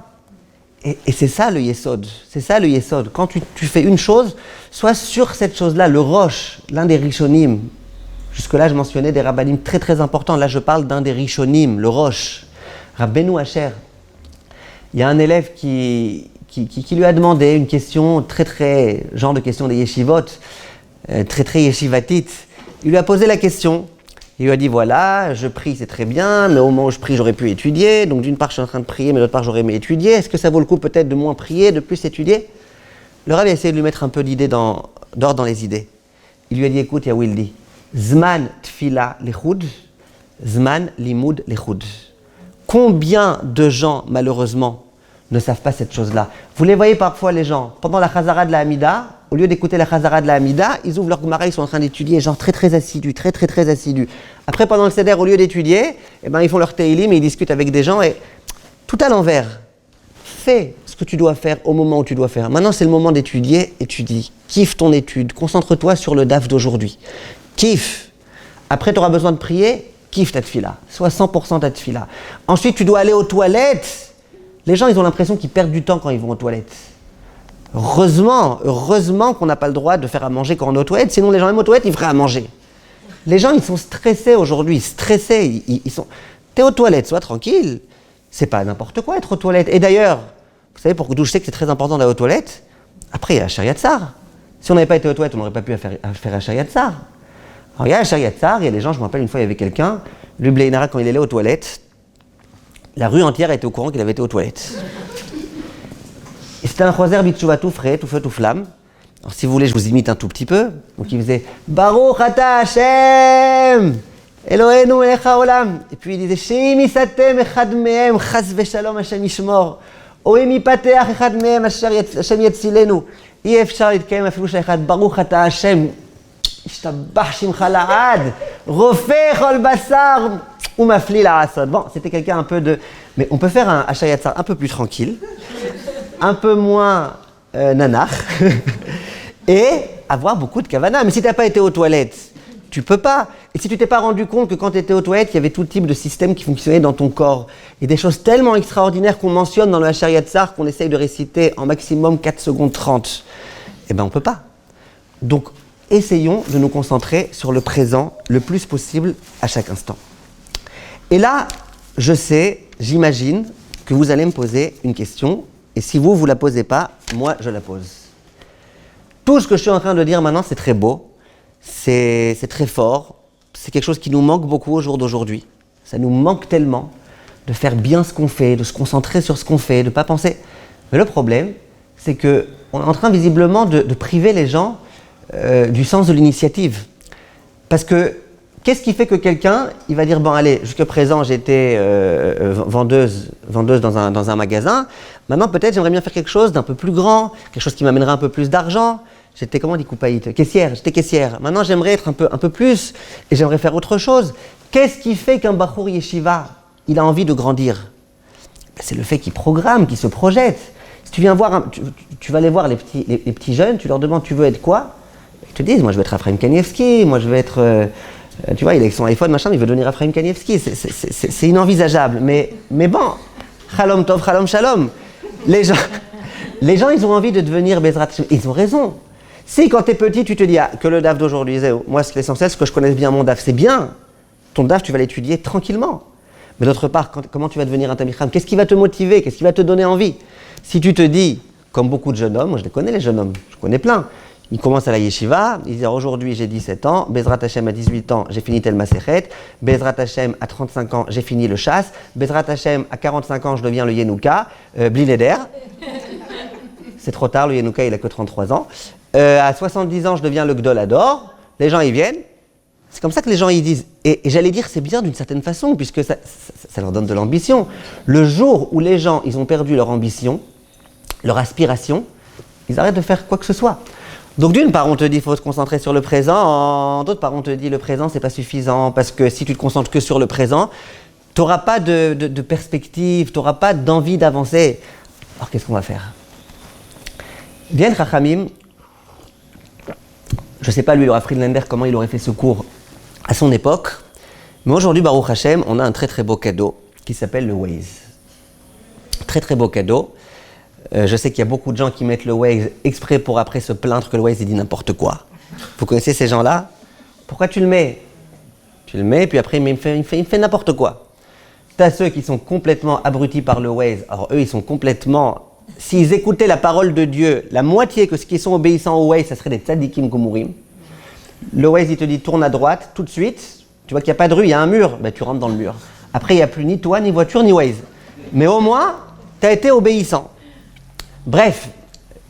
Et c'est ça le Yesod. C'est ça le Yesod. Quand tu fais une chose, sois sur cette chose-là. Le Rosh, l'un des Rishonim. Jusque-là, je mentionnais des Rabbanim très très importants. Là, je parle d'un des Rishonim, le Rosh. Rabbeinu Asher. Il y a un élève qui lui a demandé une question très genre de question des yeshivot. Très yeshivatite. Il lui a posé la question. Il lui a dit voilà, je prie, c'est très bien, mais au moment où je prie, j'aurais pu étudier. Donc d'une part, je suis en train de prier, mais d'autre part, j'aurais aimé étudier. Est-ce que ça vaut le coup peut-être de moins prier, de plus étudier? Le Rav a essayé de lui mettre un peu d'ordre dans les idées. Il lui a dit écoute, Yawildi, Zman tfila lechud, Zman limud lechud. Combien de gens, malheureusement, ne savent pas cette chose-là? Vous les voyez parfois, les gens, pendant la Chazara de la Hamida, au lieu d'écouter la Chazara de la Hamida, ils ouvrent leur Gemara, ils sont en train d'étudier, genre très assidus, très assidus. Après, pendant le Seder, au lieu d'étudier, eh ben, ils font leur Teilim et ils discutent avec des gens et tout à l'envers. Fais ce que tu dois faire au moment où tu dois faire. Maintenant, c'est le moment d'étudier, étudie. Kiffe ton étude, concentre-toi sur le DAF d'aujourd'hui. Kiffe. Après, tu auras besoin de prier, kiffe ta tfila. Sois 100% ta tfila. Ensuite, tu dois aller aux toilettes. Les gens, ils ont l'impression qu'ils perdent du temps quand ils vont aux toilettes. Heureusement qu'on n'a pas le droit de faire à manger quand on est aux toilettes, sinon les gens même aux toilettes, ils feraient à manger. Les gens, ils sont stressés aujourd'hui, ils sont... T'es aux toilettes, sois tranquille. C'est pas n'importe quoi être aux toilettes. Et d'ailleurs, vous savez d'où je sais que c'est très important d'aller aux toilettes? Après, il y a la Shariat Tsar. Si on n'avait pas été aux toilettes, on n'aurait pas pu faire la Shariat Tsar. Alors il y a la Shariat Tsar, il y a des gens, je me rappelle une fois, il y avait quelqu'un, lui Bleinara, quand il allait aux toilettes, la rue entière était au courant qu'il avait été aux toilettes. Et c'était un choser bitchouva tout frais, tout feu, tout flamme. Alors si vous voulez, je vous imite un tout petit peu. Donc il faisait Baruch ata Hashem Eloheinu melech haolam. Et puis il disait Sheim isatem echad mehem chas veshalom Hashem yishmor. Oim yipateach echad mehem Hashem yatzilenu. אי אפשר להתקיים אפילו שאחד ברוך אתה השם השתבח שמך לעד רופא כל בשר ומפליא לעשות. Bon, c'était quelqu'un un peu de... Mais on peut faire un Hashayat Tsar un peu plus tranquille, un peu moins nanach, et avoir beaucoup de kavana. Mais si tu n'as pas été aux toilettes, tu peux pas. Et si tu t'es pas rendu compte que quand tu étais aux toilettes, il y avait tout type de système qui fonctionnait dans ton corps, et des choses tellement extraordinaires qu'on mentionne dans le Hashayat Tsar qu'on essaye de réciter en maximum 4 secondes 30, eh ben on peut pas. Donc, essayons de nous concentrer sur le présent le plus possible à chaque instant. Et là, je sais, j'imagine que vous allez me poser une question, et si vous la posez pas, moi je la pose. Tout ce que je suis en train de dire maintenant, c'est très beau, c'est très fort, c'est quelque chose qui nous manque beaucoup au jour d'aujourd'hui. Ça nous manque tellement de faire bien ce qu'on fait, de se concentrer sur ce qu'on fait, de ne pas penser. Mais le problème, c'est qu'on est en train visiblement de priver les gens du sens de l'initiative. Parce que Qu'est-ce qui fait que quelqu'un, il va dire, bon allez, jusqu'à présent j'étais vendeuse dans un magasin, maintenant peut-être j'aimerais bien faire quelque chose d'un peu plus grand, quelque chose qui m'amènerait un peu plus d'argent. J'étais, comment on dit coupaïte? Caissière, j'étais caissière. Maintenant j'aimerais être un peu plus et j'aimerais faire autre chose. Qu'est-ce qui fait qu'un Bachour Yeshiva, il a envie de grandir? C'est le fait qu'il programme, qu'il se projette. Si tu viens voir, tu vas aller voir les petits jeunes, tu leur demandes tu veux être quoi? Ils te disent, moi je veux être Raphaël Kanievski, moi je veux être... tu vois, il est avec son iPhone, machin, il veut devenir Raphaël Kanievski. C'est inenvisageable. Mais bon, Shalom Tov, Shalom Shalom. Les gens, ils ont envie de devenir Bezrat Hashem. Ils ont raison. Si quand tu es petit, tu te dis, que le DAF d'aujourd'hui, moi c'est l'essentiel, c'est que je connaisse bien mon DAF, c'est bien. Ton DAF, tu vas l'étudier tranquillement. Mais d'autre part, comment tu vas devenir un Tamid Chacham? Qu'est-ce qui va te motiver? Qu'est-ce qui va te donner envie? Si tu te dis, comme beaucoup de jeunes hommes, moi je les connais les jeunes hommes, je connais plein, ils commencent à la yeshiva, ils disent aujourd'hui j'ai 17 ans, Bezrat Hashem à 18 ans j'ai fini tel Masechet, Bezrat Hashem à 35 ans j'ai fini le Shas, Bezrat Hashem à 45 ans je deviens le Yenouka, Bli Neder. C'est trop tard, le Yenouka il a que 33 ans. À 70 ans je deviens le Gdol Ador, les gens ils viennent. C'est comme ça que les gens ils disent, et j'allais dire c'est bien d'une certaine façon, puisque ça leur donne de l'ambition. Le jour où les gens ils ont perdu leur ambition, leur aspiration, ils arrêtent de faire quoi que ce soit. Donc d'une part on te dit il faut se concentrer sur le présent, d'autre part on te dit le présent c'est pas suffisant, parce que si tu te concentres que sur le présent, tu n'auras pas de perspective, tu n'auras pas d'envie d'avancer. Alors qu'est-ce qu'on va faire? Bien Chachamim, je ne sais pas lui, Laura Friedlander, comment il aurait fait ce cours à son époque, mais aujourd'hui, Baruch Hashem, on a un très très beau cadeau qui s'appelle le Waze. Très très beau cadeau. Je sais qu'il y a beaucoup de gens qui mettent le Waze exprès pour après se plaindre que le Waze il dit n'importe quoi. Vous connaissez ces gens-là? Pourquoi tu le mets? Tu le mets, puis après il me fait n'importe quoi. Tu as ceux qui sont complètement abrutis par le Waze. Alors eux, ils sont complètement... S'ils écoutaient la parole de Dieu, la moitié que ceux qui sont obéissants au Waze, ça serait des tzadikim gomurim. Le Waze, il te dit tourne à droite, tout de suite. Tu vois qu'il n'y a pas de rue, il y a un mur. Ben, tu rentres dans le mur. Après, il n'y a plus ni toi, ni voiture, ni Waze. Mais au moins, tu as été obéissant. Bref,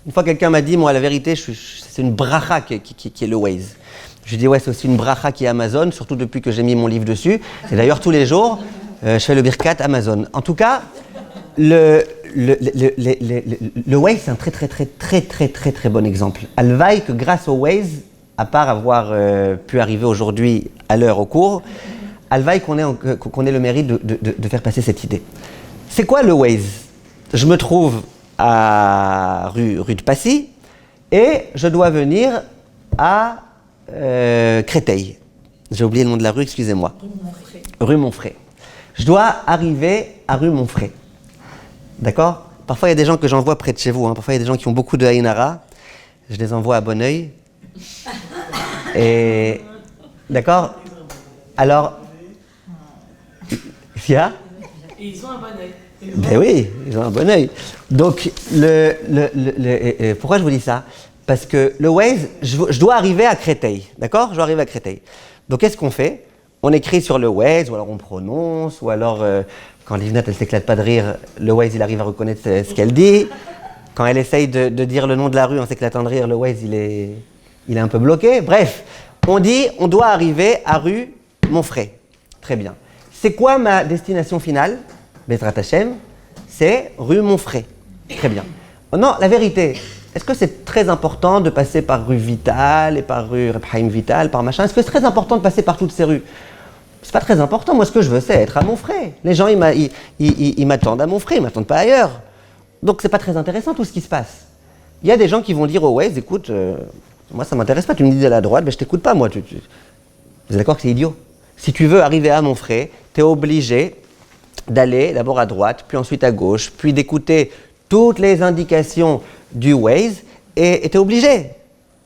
une fois quelqu'un m'a dit, moi, la vérité, c'est une bracha qui est le Waze. Je lui ai dit, ouais, c'est aussi une bracha qui est Amazon, surtout depuis que j'ai mis mon livre dessus. Et d'ailleurs, tous les jours, je fais le birkat Amazon. En tout cas, le Waze, c'est un très bon exemple. Alvaï que grâce au Waze, à part avoir pu arriver aujourd'hui à l'heure au cours, alvaï qu'on ait le mérite de faire passer cette idée. C'est quoi le Waze? Je me trouve à rue de Passy et je dois venir à Créteil. J'ai oublié le nom de la rue, excusez-moi. Rue Montfray. Je dois arriver à rue Montfray. D'accord? Parfois, il y a des gens que j'envoie près de chez vous. Parfois, il y a des gens qui ont beaucoup de Haïnara. Je les envoie à Bonneuil. Et... D'accord? Alors... Il y a? Ils ont un bon œil. Ben oui, ils ont un bon œil. Donc, pourquoi je vous dis ça? Parce que le Waze, je dois arriver à Créteil. D'accord? Je dois arriver à Créteil. Donc, qu'est-ce qu'on fait? On écrit sur le Waze, ou alors on prononce, ou alors... Quand Livnat, elle s'éclate pas de rire, le Waze, il arrive à reconnaître ce qu'elle dit. Quand elle essaye de dire le nom de la rue en s'éclatant de rire, le Waze, il est un peu bloqué. Bref, on dit, on doit arriver à rue Montfray. Très bien. C'est quoi ma destination finale? Bezrat Hashem, c'est rue Montfray. Très bien. Non, la vérité, est-ce que c'est très important de passer par rue Vital et par rue Reb Chaim Vital, par machin? Est-ce que c'est très important de passer par toutes ces rues? C'est pas très important. Moi, ce que je veux, c'est être à Montfray. Les gens, ils m'attendent à Montfray, ils m'attendent pas ailleurs. Donc, c'est pas très intéressant tout ce qui se passe. Il y a des gens qui vont dire au Waze, écoute, moi, ça m'intéresse pas. Tu me dis d'aller à droite, mais je t'écoute pas, moi. Vous êtes d'accord que c'est idiot? Si tu veux arriver à Montfray, tu es obligé d'aller d'abord à droite, puis ensuite à gauche, puis d'écouter toutes les indications du Waze, et tu es obligé.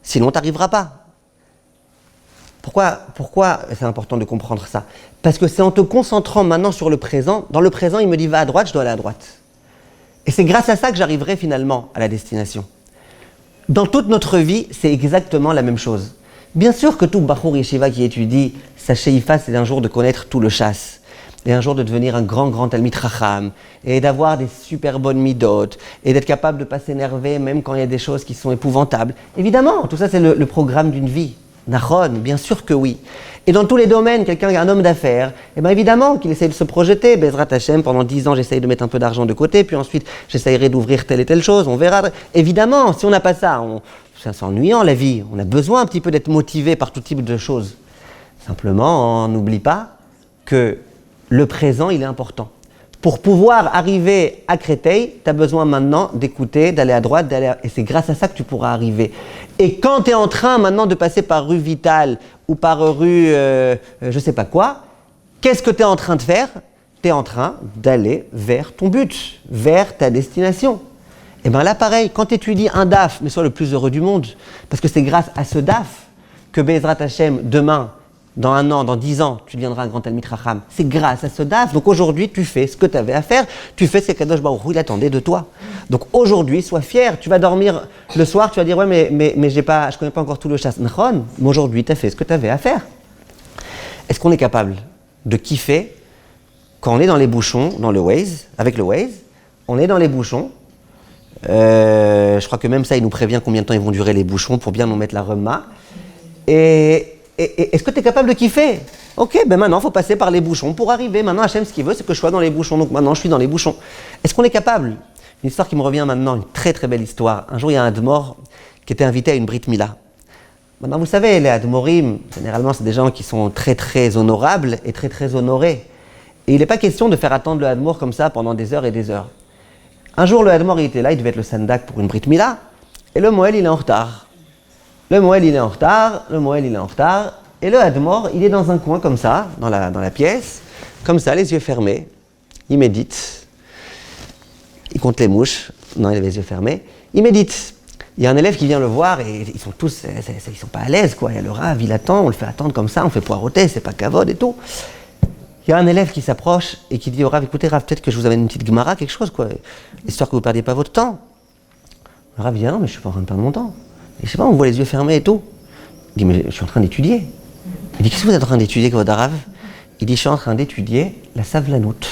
Sinon, tu n'arriveras pas. Pourquoi c'est important de comprendre ça? Parce que c'est en te concentrant maintenant sur le présent. Dans le présent, il me dit va à droite, je dois aller à droite. Et c'est grâce à ça que j'arriverai finalement à la destination. Dans toute notre vie, c'est exactement la même chose. Bien sûr que tout Bachour Yeshiva qui étudie, sa sheïfa, c'est un jour de connaître tout le chasse. Et un jour de devenir un grand Talmid Chacham. Et d'avoir des super bonnes midot. Et d'être capable de ne pas s'énerver même quand il y a des choses qui sont épouvantables. Évidemment, tout ça c'est le programme d'une vie. Nachon, bien sûr que oui. Et dans tous les domaines, quelqu'un qui est un homme d'affaires, eh bien évidemment qu'il essaye de se projeter. Bezrat Hashem, pendant 10 ans, j'essaye de mettre un peu d'argent de côté, puis ensuite, j'essayerai d'ouvrir telle et telle chose, on verra. Évidemment, si on n'a pas ça, c'est ennuyant la vie. On a besoin un petit peu d'être motivé par tout type de choses. Simplement, on n'oublie pas que le présent, il est important. Pour pouvoir arriver à Créteil, tu as besoin maintenant d'écouter, d'aller à droite, et c'est grâce à ça que tu pourras arriver. Et quand tu es en train maintenant de passer par rue Vitale ou par rue je sais pas quoi, qu'est-ce que tu es en train de faire? Tu es en train d'aller vers ton but, vers ta destination. Et bien là, pareil, quand tu étudies un DAF, mais sois le plus heureux du monde, parce que c'est grâce à ce DAF que Bezrat Hashem, demain, dans 1 an, dans 10 ans, tu deviendras un grand Talmid Chacham. C'est grâce à ce DAF. Donc aujourd'hui, tu fais ce que tu avais à faire. Tu fais ce qu'Akadosh Baruch Hu, il attendait de toi. Donc aujourd'hui, sois fier. Tu vas dormir le soir, tu vas dire, ouais, mais je connais pas encore tout le chasse. Nchon, mais aujourd'hui, tu as fait ce que tu avais à faire. Est-ce qu'on est capable de kiffer quand on est dans les bouchons, dans le Waze, avec le Waze, on est dans les bouchons. Je crois que même ça, il nous prévient combien de temps ils vont durer les bouchons pour bien nous mettre la remma. Et est-ce que tu es capable de kiffer? Ok, ben maintenant, il faut passer par les bouchons pour arriver. Maintenant, Hachem, ce qu'il veut, c'est que je sois dans les bouchons. Donc maintenant, je suis dans les bouchons. Est-ce qu'on est capable? Une histoire qui me revient maintenant, une très très belle histoire. Un jour, il y a un Admor qui était invité à une Brit Mila. Maintenant, vous savez, les Admorim, généralement, c'est des gens qui sont très très honorables et très très honorés. Et il n'est pas question de faire attendre le Admor comme ça pendant des heures et des heures. Un jour, le Admor, il était là, il devait être le Sandak pour une Brit Mila. Et le Moël, il est en retard. Le Moël, il est en retard, et le Admor, il est dans un coin comme ça, dans la pièce, comme ça, les yeux fermés. Il médite. Il compte les mouches. Non, il avait les yeux fermés. Il médite. Il y a un élève qui vient le voir et ils sont tous, ils sont pas à l'aise, quoi. Il y a le Rav, il attend, on le fait attendre comme ça, on fait poireauter, c'est pas kavod et tout. Il y a un élève qui s'approche et qui dit au Rav, écoutez Rav, peut-être que je vous amène une petite gemara, quelque chose, quoi, histoire que vous ne perdiez pas votre temps. Le Rav dit, ah non, mais je suis pas en train de perdre mon temps. Et je sais pas, on voit les yeux fermés et tout. Il dit, mais je suis en train d'étudier. Il dit, qu'est-ce que vous êtes en train d'étudier, Kavod-Arav? Il dit, je suis en train d'étudier la savlanout.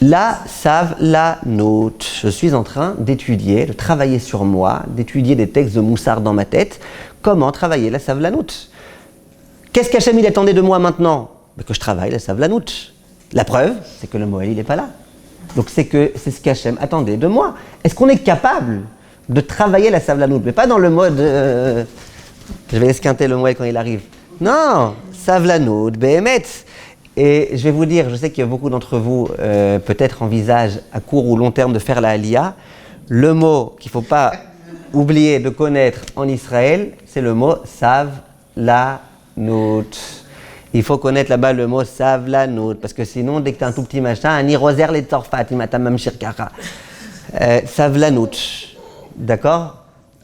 La savlanout. Je suis en train d'étudier, de travailler sur moi, d'étudier des textes de Moussard dans ma tête. Comment travailler la savlanout? Qu'est-ce qu'Hachem il attendait de moi maintenant? Que je travaille la savlanout. La preuve, c'est que le Moël, il n'est pas là. Donc c'est ce qu'Hachem attendait de moi. Est-ce qu'on est capable de travailler la savlanout, mais pas dans le mode je vais esquinter le Moël quand il arrive. Non, savlanout, béhémet. Et je vais vous dire, je sais qu'il y a beaucoup d'entre vous peut-être envisagent à court ou long terme de faire la Aliyah. Le mot qu'il ne faut pas oublier de connaître en Israël, c'est le mot savlanout. Il faut connaître là-bas le mot savlanout, parce que sinon, dès que tu as un tout petit machin, un iroser les torfat, imatamam shirkara. Savlanout. D'accord?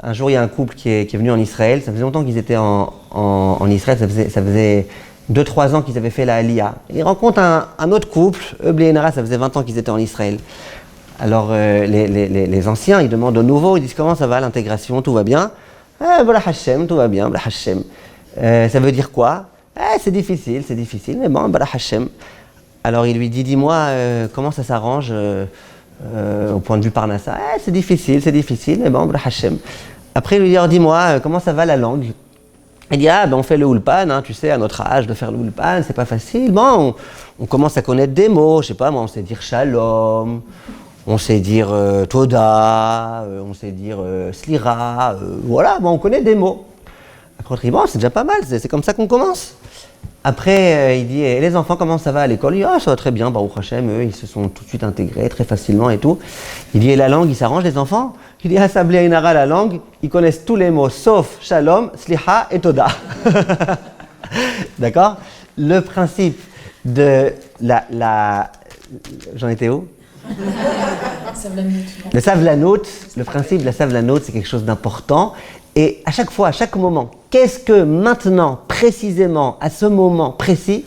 Un jour, il y a un couple qui est venu en Israël. Ça faisait longtemps qu'ils étaient en Israël. Ça faisait 2-3 ans qu'ils avaient fait la Aliyah. Ils rencontrent un autre couple. Eux, Blénara, ça faisait 20 ans qu'ils étaient en Israël. Alors, les anciens, ils demandent aux nouveaux. Ils disent, comment ça va, l'intégration? Tout va bien? Bala Hashem, tout va bien, Bala Hashem. Ça veut dire quoi? C'est difficile, mais bon, Bala Hashem. Alors, il lui dit, dis-moi, comment ça s'arrange au point de vue Parnassa? C'est difficile, mais bon, Bala Hashem. Après, il lui dit, alors, dis-moi, comment ça va la langue? Il dit, on fait le ulpan, hein, tu sais, à notre âge, de faire le ulpan, c'est pas facile. Bon, on commence à connaître des mots, je sais pas, moi, on sait dire shalom, on sait dire toda, on sait dire slira, voilà, bon, on connaît des mots. Après, il dit, bon, c'est déjà pas mal, c'est comme ça qu'on commence. Après, il dit, et les enfants, comment ça va à l'école? Il dit, ça va très bien, Baruch Hashem, eux, ils se sont tout de suite intégrés très facilement et tout. Il dit, et la langue, ils s'arrangent, les enfants? Il dit, Sablé Inara, la langue, ils connaissent tous les mots, sauf Shalom, Sliha et Toda. D'accord? Le principe de J'en étais où? Le savlanout, le principe de la savlanout, c'est quelque chose d'important. Et à chaque fois, à chaque moment, qu'est-ce que maintenant, précisément, à ce moment précis,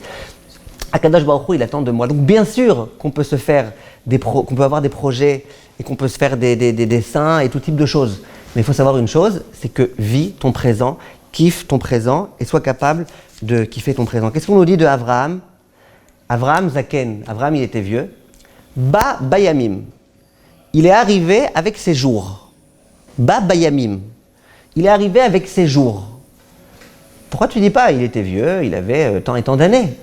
Akadosh Baruch Hu, il attend de moi. Donc bien sûr qu'on peut se faire qu'on peut avoir des projets et qu'on peut se faire des dessins et tout type de choses. Mais il faut savoir une chose, c'est que vis ton présent, kiffe ton présent et sois capable de kiffer ton présent. Qu'est-ce qu'on nous dit de Avraham? Avraham Zaken, Avraham il était vieux. Ba Bayamim, il est arrivé avec ses jours. Ba Bayamim, il est arrivé avec ses jours. Pourquoi tu dis pas, il était vieux, il avait tant et tant d'années?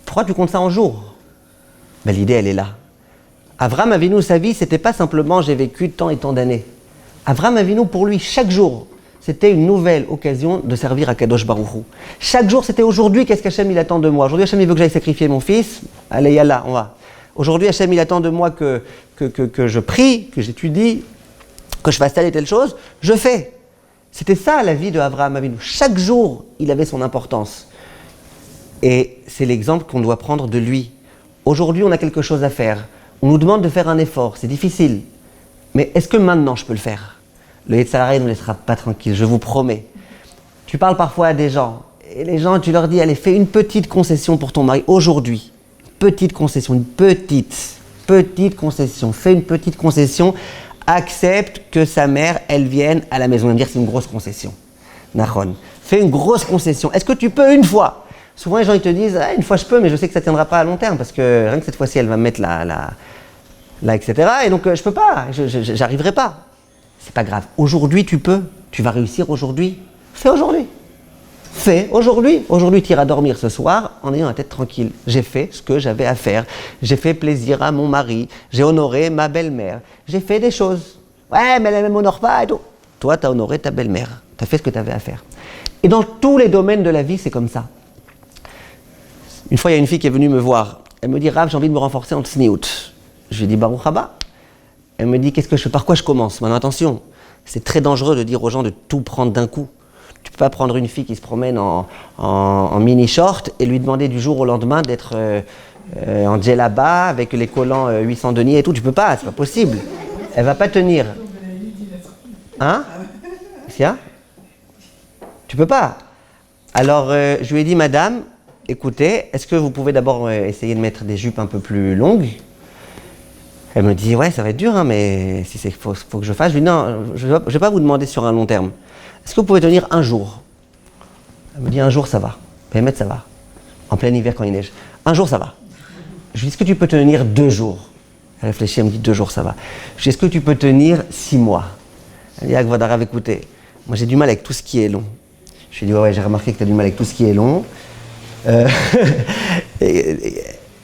Pourquoi tu comptes ça en jours? Ben, l'idée, elle est là. Avraham Avinu, sa vie, c'était pas simplement j'ai vécu tant et tant d'années. Avraham Avinu, pour lui, chaque jour, c'était une nouvelle occasion de servir à Kadosh Baruch Hu. Chaque jour, c'était aujourd'hui, qu'est-ce qu'Hachem il attend de moi? Aujourd'hui, Hachem il veut que j'aille sacrifier mon fils. Allez, yallah, on va. Aujourd'hui, Hachem il attend de moi que je prie, que j'étudie, que je fasse telle et telle chose. Je fais. C'était ça la vie de Avraham Avinu. Chaque jour, il avait son importance. Et c'est l'exemple qu'on doit prendre de lui. Aujourd'hui, on a quelque chose à faire. On nous demande de faire un effort. C'est difficile. Mais est-ce que maintenant, je peux le faire? Le Yetzer Hara ne nous laissera pas tranquille, je vous promets. Tu parles parfois à des gens, et les gens, tu leur dis, allez, fais une petite concession pour ton mari, aujourd'hui. Petite concession, une petite concession. Fais une petite concession, accepte que sa mère, elle vienne à la maison. On va me dire que c'est une grosse concession. Nahon. Fais une grosse concession. Est-ce que tu peux une fois? Souvent, les gens, ils te disent, ah, une fois je peux, mais je sais que ça ne tiendra pas à long terme, parce que rien que cette fois-ci, elle va me mettre là, etc. Et donc, je peux pas, j'arriverai pas. C'est pas grave. Aujourd'hui, tu peux. Tu vas réussir aujourd'hui. Fais aujourd'hui. Fais aujourd'hui. Aujourd'hui, tu iras dormir ce soir en ayant la tête tranquille. J'ai fait ce que j'avais à faire. J'ai fait plaisir à mon mari. J'ai honoré ma belle-mère. J'ai fait des choses. Ouais, mais elle ne m'honore pas et tout. Toi, tu as honoré ta belle-mère. Tu as fait ce que tu avais à faire. Et dans tous les domaines de la vie, c'est comme ça. Une fois, il y a une fille qui est venue me voir. Elle me dit, Rav, j'ai envie de me renforcer en tsniout. Je lui ai dit, Baruch haba. Elle me dit, qu'est-ce que je fais? Par quoi je commence? Maintenant, attention, c'est très dangereux de dire aux gens de tout prendre d'un coup. Tu ne peux pas prendre une fille qui se promène en mini-short et lui demander du jour au lendemain d'être en djellaba avec les collants 800 deniers et tout. Tu ne peux pas, c'est pas possible. Elle ne va pas tenir. Hein? Sia? Tu ne peux pas. Alors, je lui ai dit, madame, écoutez, est-ce que vous pouvez d'abord essayer de mettre des jupes un peu plus longues? Elle me dit, ouais, ça va être dur, hein, mais si c'est faut que je fasse. Je lui dis, non, je ne vais pas vous demander sur un long terme. Est-ce que vous pouvez tenir un jour? Elle me dit, un jour, ça va. Pémètre, ça va. En plein hiver, quand il neige. Un jour, ça va. Je lui dis, est-ce que tu peux tenir 2 jours? Elle réfléchit, elle me dit, 2 jours, ça va. Je lui dis, est-ce que tu peux tenir 6 mois? Elle me dit, Agvadarav, écoutez, moi j'ai du mal avec tout ce qui est long. Je lui dis, ouais, j'ai remarqué que tu as du mal avec tout ce qui est long.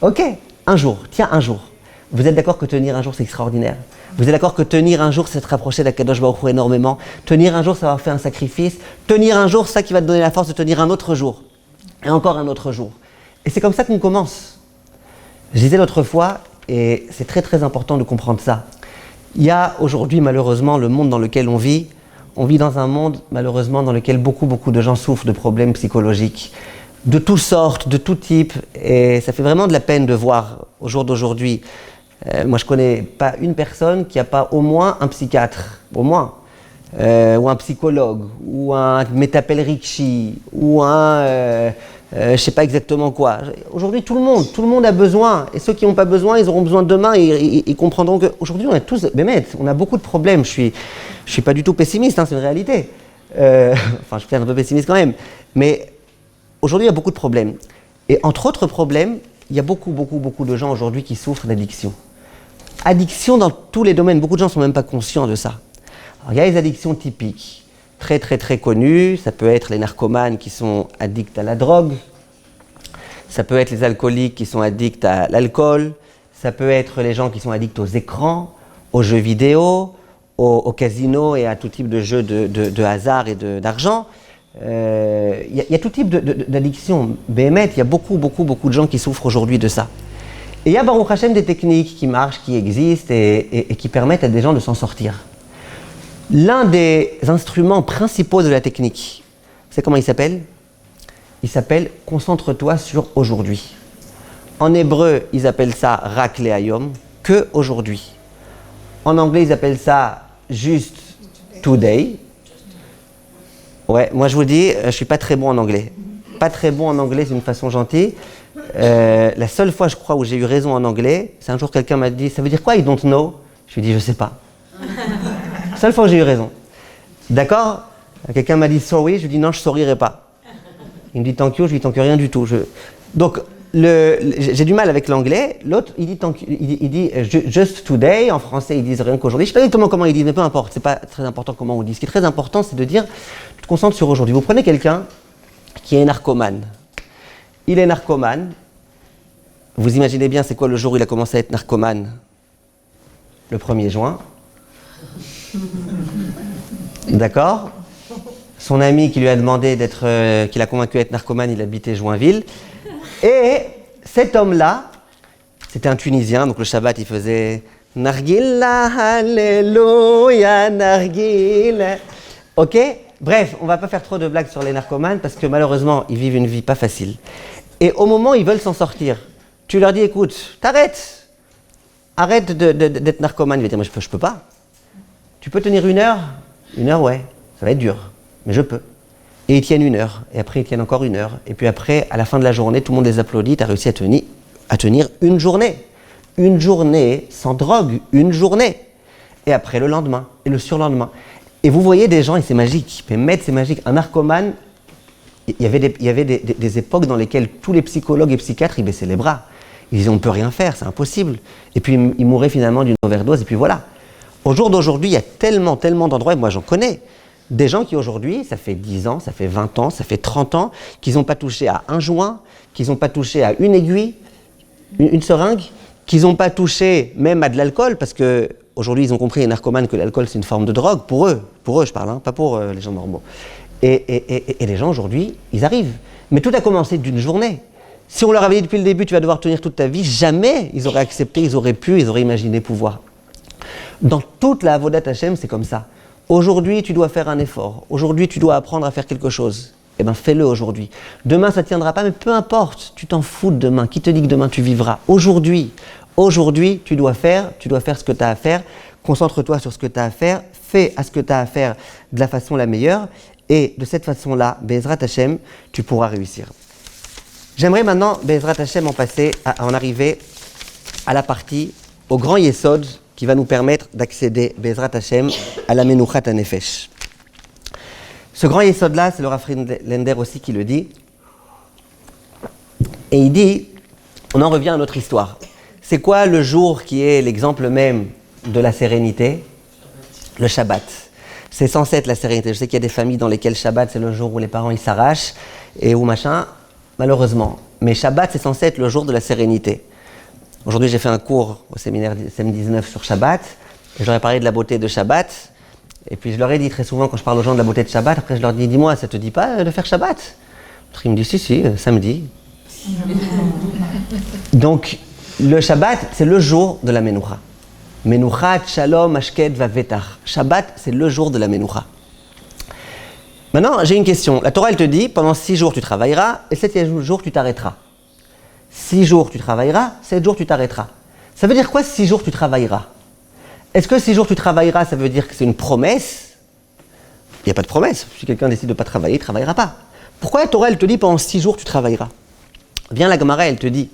Ok, un jour, tiens, un jour. Vous êtes d'accord que tenir un jour, c'est extraordinaire? Vous êtes d'accord que tenir un jour, c'est te rapprocher d'Akadosh Baruch Hu énormément? Tenir un jour, ça va faire un sacrifice. Tenir un jour, c'est ça qui va te donner la force de tenir un autre jour. Et encore un autre jour. Et c'est comme ça qu'on commence. Je disais l'autre fois, et c'est très très important de comprendre ça. Il y a aujourd'hui, malheureusement, le monde dans lequel on vit dans un monde, malheureusement, dans lequel beaucoup de gens souffrent de problèmes psychologiques, de toutes sortes, de tout type. Et ça fait vraiment de la peine de voir, au jour d'aujourd'hui, moi je connais pas une personne qui n'a pas au moins un psychiatre, au moins, ou un psychologue, ou un métapel Rikshi, ou un, je sais pas exactement quoi. Aujourd'hui tout le monde a besoin, et ceux qui n'ont pas besoin, ils auront besoin demain, et ils comprendront qu'aujourd'hui on a tous, on a beaucoup de problèmes. Je suis pas du tout pessimiste, hein, c'est une réalité. Enfin je suis peut-être un peu pessimiste quand même, mais aujourd'hui il y a beaucoup de problèmes. Et entre autres problèmes, il y a beaucoup de gens aujourd'hui qui souffrent d'addiction. Addiction dans tous les domaines, beaucoup de gens ne sont même pas conscients de ça. Alors, il y a les addictions typiques, très connues, ça peut être les narcomanes qui sont addicts à la drogue, ça peut être les alcooliques qui sont addicts à l'alcool, ça peut être les gens qui sont addicts aux écrans, aux jeux vidéo, au casino et à tout type de jeux de hasard et d'argent. Il y a tout type d'addiction. Béhémet, il y a beaucoup de gens qui souffrent aujourd'hui de ça. Et il y a Baruch Hashem des techniques qui marchent, qui existent et qui permettent à des gens de s'en sortir. L'un des instruments principaux de la technique, vous savez comment il s'appelle? Il s'appelle « Concentre-toi sur aujourd'hui ». En hébreu, ils appellent ça « Rak le'ayom », que aujourd'hui. En anglais, ils appellent ça « Just today ». Ouais, moi je vous dis, je suis pas très bon en anglais. Pas très bon en anglais, c'est une façon gentille. La seule fois, je crois, où j'ai eu raison en anglais, c'est un jour quelqu'un m'a dit, ça veut dire quoi, I don't know? Je lui ai dit, je sais pas. Seule fois où j'ai eu raison. D'accord? Quelqu'un m'a dit sorry, je lui ai dit non, je sourirai pas. Il me dit thank you, je lui dis thank you, rien du tout. Donc, j'ai du mal avec l'anglais. L'autre, il dit just today. En français, ils disent rien qu'aujourd'hui. Je ne sais pas exactement comment ils disent, mais peu importe. C'est pas très important comment on dit. Ce qui est très important, c'est de dire, tu te concentres sur aujourd'hui. Vous prenez quelqu'un qui est narcomane. Il est narcomane. Vous imaginez bien c'est quoi le jour où il a commencé à être narcomane? Le 1er juin. D'accord? Son ami qui lui a demandé qu'il a convaincu d'être narcomane, il habitait Joinville. Et cet homme-là, c'était un Tunisien, donc le Shabbat il faisait Nargila, Alléluia, Nargila. Ok? Bref, on va pas faire trop de blagues sur les narcomanes parce que malheureusement ils vivent une vie pas facile. Et au moment où ils veulent s'en sortir, tu leur dis écoute, arrête d'être narcomane. Il va dire mais je peux pas. Tu peux tenir 1 heure? 1 heure, ouais, ça va être dur, mais je peux. Et ils tiennent 1 heure, et après ils tiennent encore 1 heure, et puis après, à la fin de la journée, tout le monde les applaudit, tu as réussi à tenir 1 journée. 1 journée sans drogue, 1 journée. Et après le lendemain, et le surlendemain. Et vous voyez des gens, et c'est magique, mais maître, c'est magique. Un narcomane, il y avait des époques dans lesquelles tous les psychologues et psychiatres, ils baissaient les bras. Ils disaient on ne peut rien faire, c'est impossible. Et puis ils mouraient finalement d'une overdose, et puis voilà. Au jour d'aujourd'hui, il y a tellement d'endroits, et moi j'en connais, des gens qui aujourd'hui, ça fait 10 ans, ça fait 20 ans, ça fait 30 ans, qu'ils n'ont pas touché à un joint, qu'ils n'ont pas touché à une aiguille, une seringue, qu'ils n'ont pas touché même à de l'alcool, parce qu'aujourd'hui ils ont compris, les narcomanes, que l'alcool c'est une forme de drogue, pour eux je parle, hein, pas pour les gens normaux. Et les gens aujourd'hui, ils arrivent. Mais tout a commencé d'une journée. Si on leur avait dit depuis le début, tu vas devoir tenir toute ta vie, jamais ils auraient accepté, ils auraient imaginé pouvoir. Dans toute la Avodat Hashem, c'est comme ça. Aujourd'hui, tu dois faire un effort. Aujourd'hui, tu dois apprendre à faire quelque chose. Eh bien, fais-le aujourd'hui. Demain, ça ne tiendra pas, mais peu importe. Tu t'en fous de demain. Qui te dit que demain, tu vivras? Aujourd'hui, tu dois faire ce que tu as à faire. Concentre-toi sur ce que tu as à faire. Fais à ce que tu as à faire de la façon la meilleure. Et de cette façon-là, Be'ezrat Hashem, tu pourras réussir. J'aimerais maintenant, Be'ezrat Hashem, en arriver à la partie, au grand Yesod, qui va nous permettre d'accéder, Be'ezrat Hashem, à la Menuchat HaNefesh. Ce grand Yesod-là, c'est le Rav Lender aussi qui le dit. Et il dit, on en revient à notre histoire. C'est quoi le jour qui est l'exemple même de la sérénité? Le Shabbat. C'est censé être la sérénité. Je sais qu'il y a des familles dans lesquelles Shabbat, c'est le jour où les parents ils s'arrachent, et où machin, malheureusement. Mais Shabbat, c'est censé être le jour de la sérénité. Aujourd'hui, j'ai fait un cours au séminaire SM19 sur Shabbat, et j'aurais parlé de la beauté de Shabbat, et puis je leur ai dit très souvent, quand je parle aux gens de la beauté de Shabbat, après je leur dis, dis-moi, ça te dit pas de faire Shabbat? L'autre, il me dit, si, samedi. Donc, le Shabbat, c'est le jour de la Menucha. Menuchat, Shalom, Ashket, Vavetach. Shabbat, c'est le jour de la Menucha. Maintenant, j'ai une question. La Torah, elle te dit, pendant 6 jours, tu travailleras, et 7e jour, tu t'arrêteras. 6 jours tu travailleras, 7 jours tu t'arrêteras. Ça veut dire quoi 6 jours tu travailleras? Est-ce que 6 jours tu travailleras, ça veut dire que c'est une promesse? Il n'y a pas de promesse. Si quelqu'un décide de ne pas travailler, il ne travaillera pas. Pourquoi la Torah elle te dit pendant 6 jours tu travailleras? Viens la Gemara, elle te dit,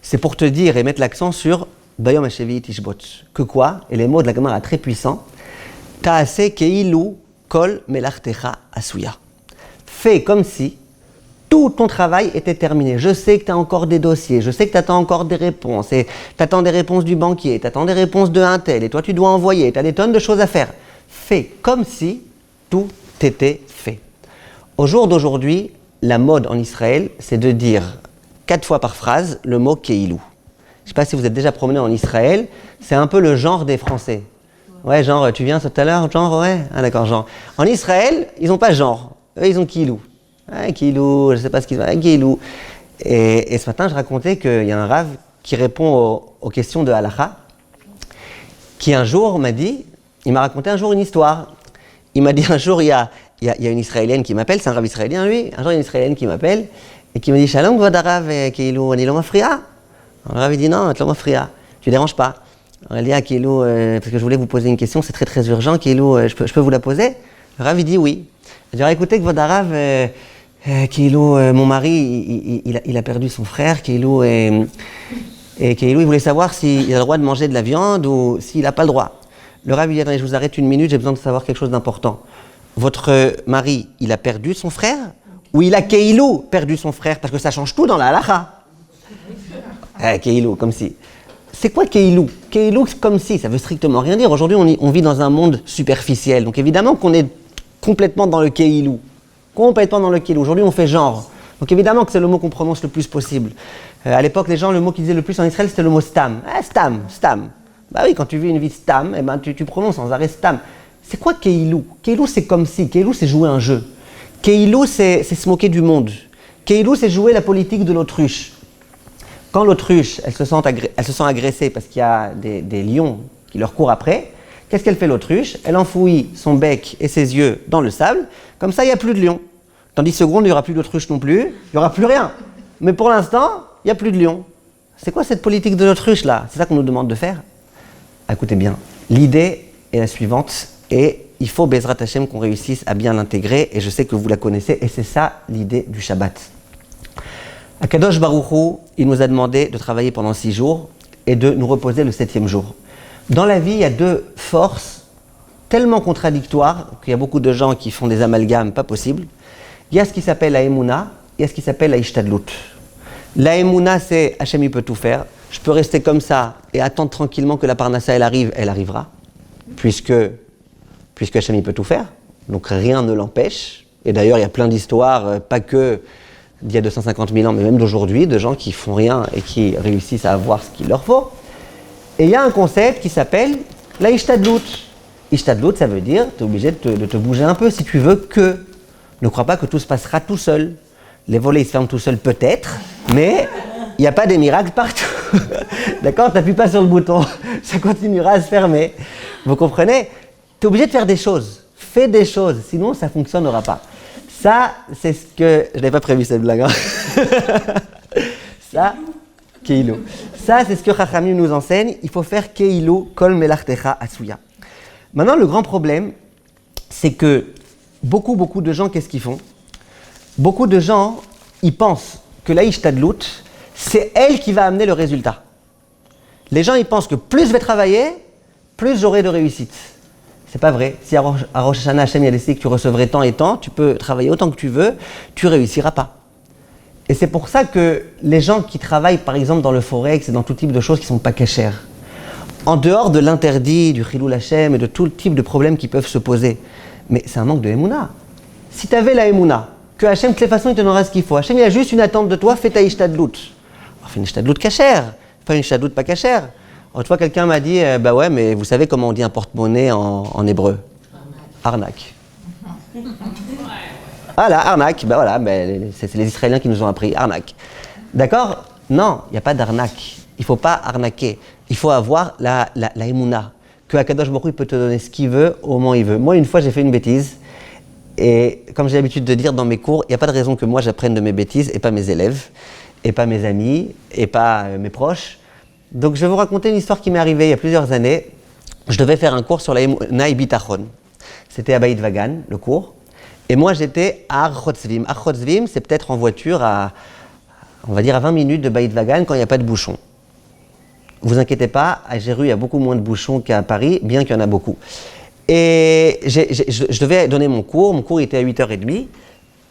c'est pour te dire et mettre l'accent sur Bayom Hashevi Tishbot. Que quoi? Et les mots de la Gemara très puissants. Ta'ase keilu kol melartecha asuya. Fais comme si tout ton travail était terminé. Je sais que tu as encore des dossiers, je sais que tu attends encore des réponses, et tu attends des réponses du banquier, tu attends des réponses de un tel, et toi tu dois envoyer, tu as des tonnes de choses à faire. Fais comme si tout était fait. Au jour d'aujourd'hui, la mode en Israël, c'est de dire 4 fois par phrase le mot Keilu. Je ne sais pas si vous êtes déjà promené en Israël, c'est un peu le genre des Français. Ouais, genre, tu viens tout à l'heure, genre, ouais, ah d'accord, genre. En Israël, ils n'ont pas genre, eux ils ont Keilu. Ah, Keilu, je ne sais pas ce qu'ils ont. Ah, Keilu. Et ce matin, je racontais qu'il y a un Rav qui répond aux questions de Halakha, qui un jour il m'a raconté un jour une histoire. Il m'a dit un jour, il y a une Israélienne qui m'appelle, c'est un Rav israélien lui, un jour il y a une Israélienne qui m'appelle, et qui me dit, Shalom, Kvod Harav, Keilu, ani lo mafria. Alors le Rav il dit, non, tu lo mafria, tu ne déranges pas. Alors elle dit, ah, Keilu, parce que je voulais vous poser une question, c'est très très urgent, Keilu, je peux vous la poser? Le Rav il dit oui. Je dis, écoutez, Kvod Harav, Keilu, mon mari, il a perdu son frère, Keilu, et Keilu, il voulait savoir s'il a le droit de manger de la viande ou s'il n'a pas le droit. Le Rav, il dit, attendez, je vous arrête une minute, j'ai besoin de savoir quelque chose d'important. Votre mari, il a perdu son frère ou il a Keilu perdu son frère? Parce que ça change tout dans la halakha. Keilu, comme si. C'est quoi Keilu? Keilu, comme si, ça veut strictement rien dire. Aujourd'hui, on vit dans un monde superficiel. Donc évidemment qu'on est complètement dans le Keilu. complètement dans le Keilou. Aujourd'hui, on fait genre. Donc évidemment que c'est le mot qu'on prononce le plus possible. À l'époque, les gens, le mot qu'ils disaient le plus en Israël, c'était le mot stam. Ah, stam, stam. Bah oui, quand tu vis une vie stam, eh ben, tu prononces sans arrêt stam. C'est quoi Keilou? Keilou, c'est comme si. Keilou, c'est jouer un jeu. Keilou, c'est se moquer du monde. Keilou, c'est jouer la politique de l'autruche. Quand l'autruche, elle se sent agressée parce qu'il y a des lions qui leur courent après, qu'est-ce qu'elle fait l'autruche? Elle enfouit son bec et ses yeux dans le sable, comme ça il n'y a plus de lions. Dans 10 secondes, il n'y aura plus d'autruche non plus, il n'y aura plus rien. Mais pour l'instant, il n'y a plus de lions. C'est quoi cette politique de l'autruche là? C'est ça qu'on nous demande de faire? Écoutez bien, l'idée est la suivante, et il faut, Bezrat Hashem, qu'on réussisse à bien l'intégrer, et je sais que vous la connaissez, et c'est ça l'idée du Shabbat. Akadosh Baruch Hu, il nous a demandé de travailler pendant 6 jours et de nous reposer le 7e jour. Dans la vie, il y a 2 forces tellement contradictoires qu'il y a beaucoup de gens qui font des amalgames pas possibles. Il y a ce qui s'appelle la Emouna, il y a ce qui s'appelle la Ishtadlut. La Emouna, c'est Hachem, il peut tout faire. Je peux rester comme ça et attendre tranquillement que la Parnassa, elle arrivera, puisque Hachem, il peut tout faire. Donc rien ne l'empêche. Et d'ailleurs, il y a plein d'histoires, pas que d'il y a 250 000 ans, mais même d'aujourd'hui, de gens qui font rien et qui réussissent à avoir ce qu'il leur faut. Et il y a un concept qui s'appelle la Ishtadlut. Ishtadlut, ça veut dire, tu es obligé de te bouger un peu si tu veux que. Ne crois pas que tout se passera tout seul. Les volets, ils se ferment tout seuls peut-être, mais il n'y a pas des miracles partout. D'accord? Tu n'appuies pas sur le bouton, ça continuera à se fermer. Vous comprenez? Tu es obligé de faire des choses. Fais des choses, sinon ça ne fonctionnera pas. Ça, c'est ce que... Je n'avais pas prévu cette blague. Hein. Ça, Keilou. Ça, c'est ce que Chachamim nous enseigne. Il faut faire Keilou, Kol Melartecha Asuya. Maintenant, le grand problème, c'est que beaucoup de gens, qu'est-ce qu'ils font? Beaucoup de gens, ils pensent que la Ishtadlut, c'est elle qui va amener le résultat. Les gens, ils pensent que plus je vais travailler, plus j'aurai de réussite. C'est pas vrai. Si à Rosh Hashanah, Hashem a décidé que tu recevrais tant et tant, tu peux travailler autant que tu veux, tu réussiras pas. Et c'est pour ça que les gens qui travaillent, par exemple, dans le forex et dans tout type de choses qui sont pas cachères, en dehors de l'interdit, du Chilul Hashem et de tout type de problèmes qui peuvent se poser, mais c'est un manque de Emouna. Si tu avais la Emouna, que Hashem, de toutes les façons, il te donnera ce qu'il faut. Hashem, il a juste une attente de toi, fais ta Ishtadlut. Fais une Ishtadlut cachère, pas une Ishtadlut pas cachère. Une fois, quelqu'un m'a dit, bah ouais, mais vous savez comment on dit un porte-monnaie en hébreu? Arnaque. Voilà, arnaque, bah voilà, c'est les Israéliens qui nous ont appris, arnaque. D'accord? Non, il n'y a pas d'arnaque. Il ne faut pas arnaquer. Il faut avoir la Emouna. Que Akadosh Baruch Hu peut te donner ce qu'il veut, au moment où il veut. Moi, une fois, j'ai fait une bêtise. Et comme j'ai l'habitude de dire dans mes cours, il n'y a pas de raison que moi j'apprenne de mes bêtises, et pas mes élèves, et pas mes amis, et pas mes proches. Donc je vais vous raconter une histoire qui m'est arrivée il y a plusieurs années. Je devais faire un cours sur la Emouna Bitachon. C'était à Beit Vagan, le cours. Et moi j'étais à Har Chotzvim. Har Chotzvim, c'est peut-être en voiture on va dire à 20 minutes de Beit Vagan quand il n'y a pas de bouchons. Vous inquiétez pas, à Jéru, il y a beaucoup moins de bouchons qu'à Paris, bien qu'il y en a beaucoup. Et je devais donner mon cours était à 8h30.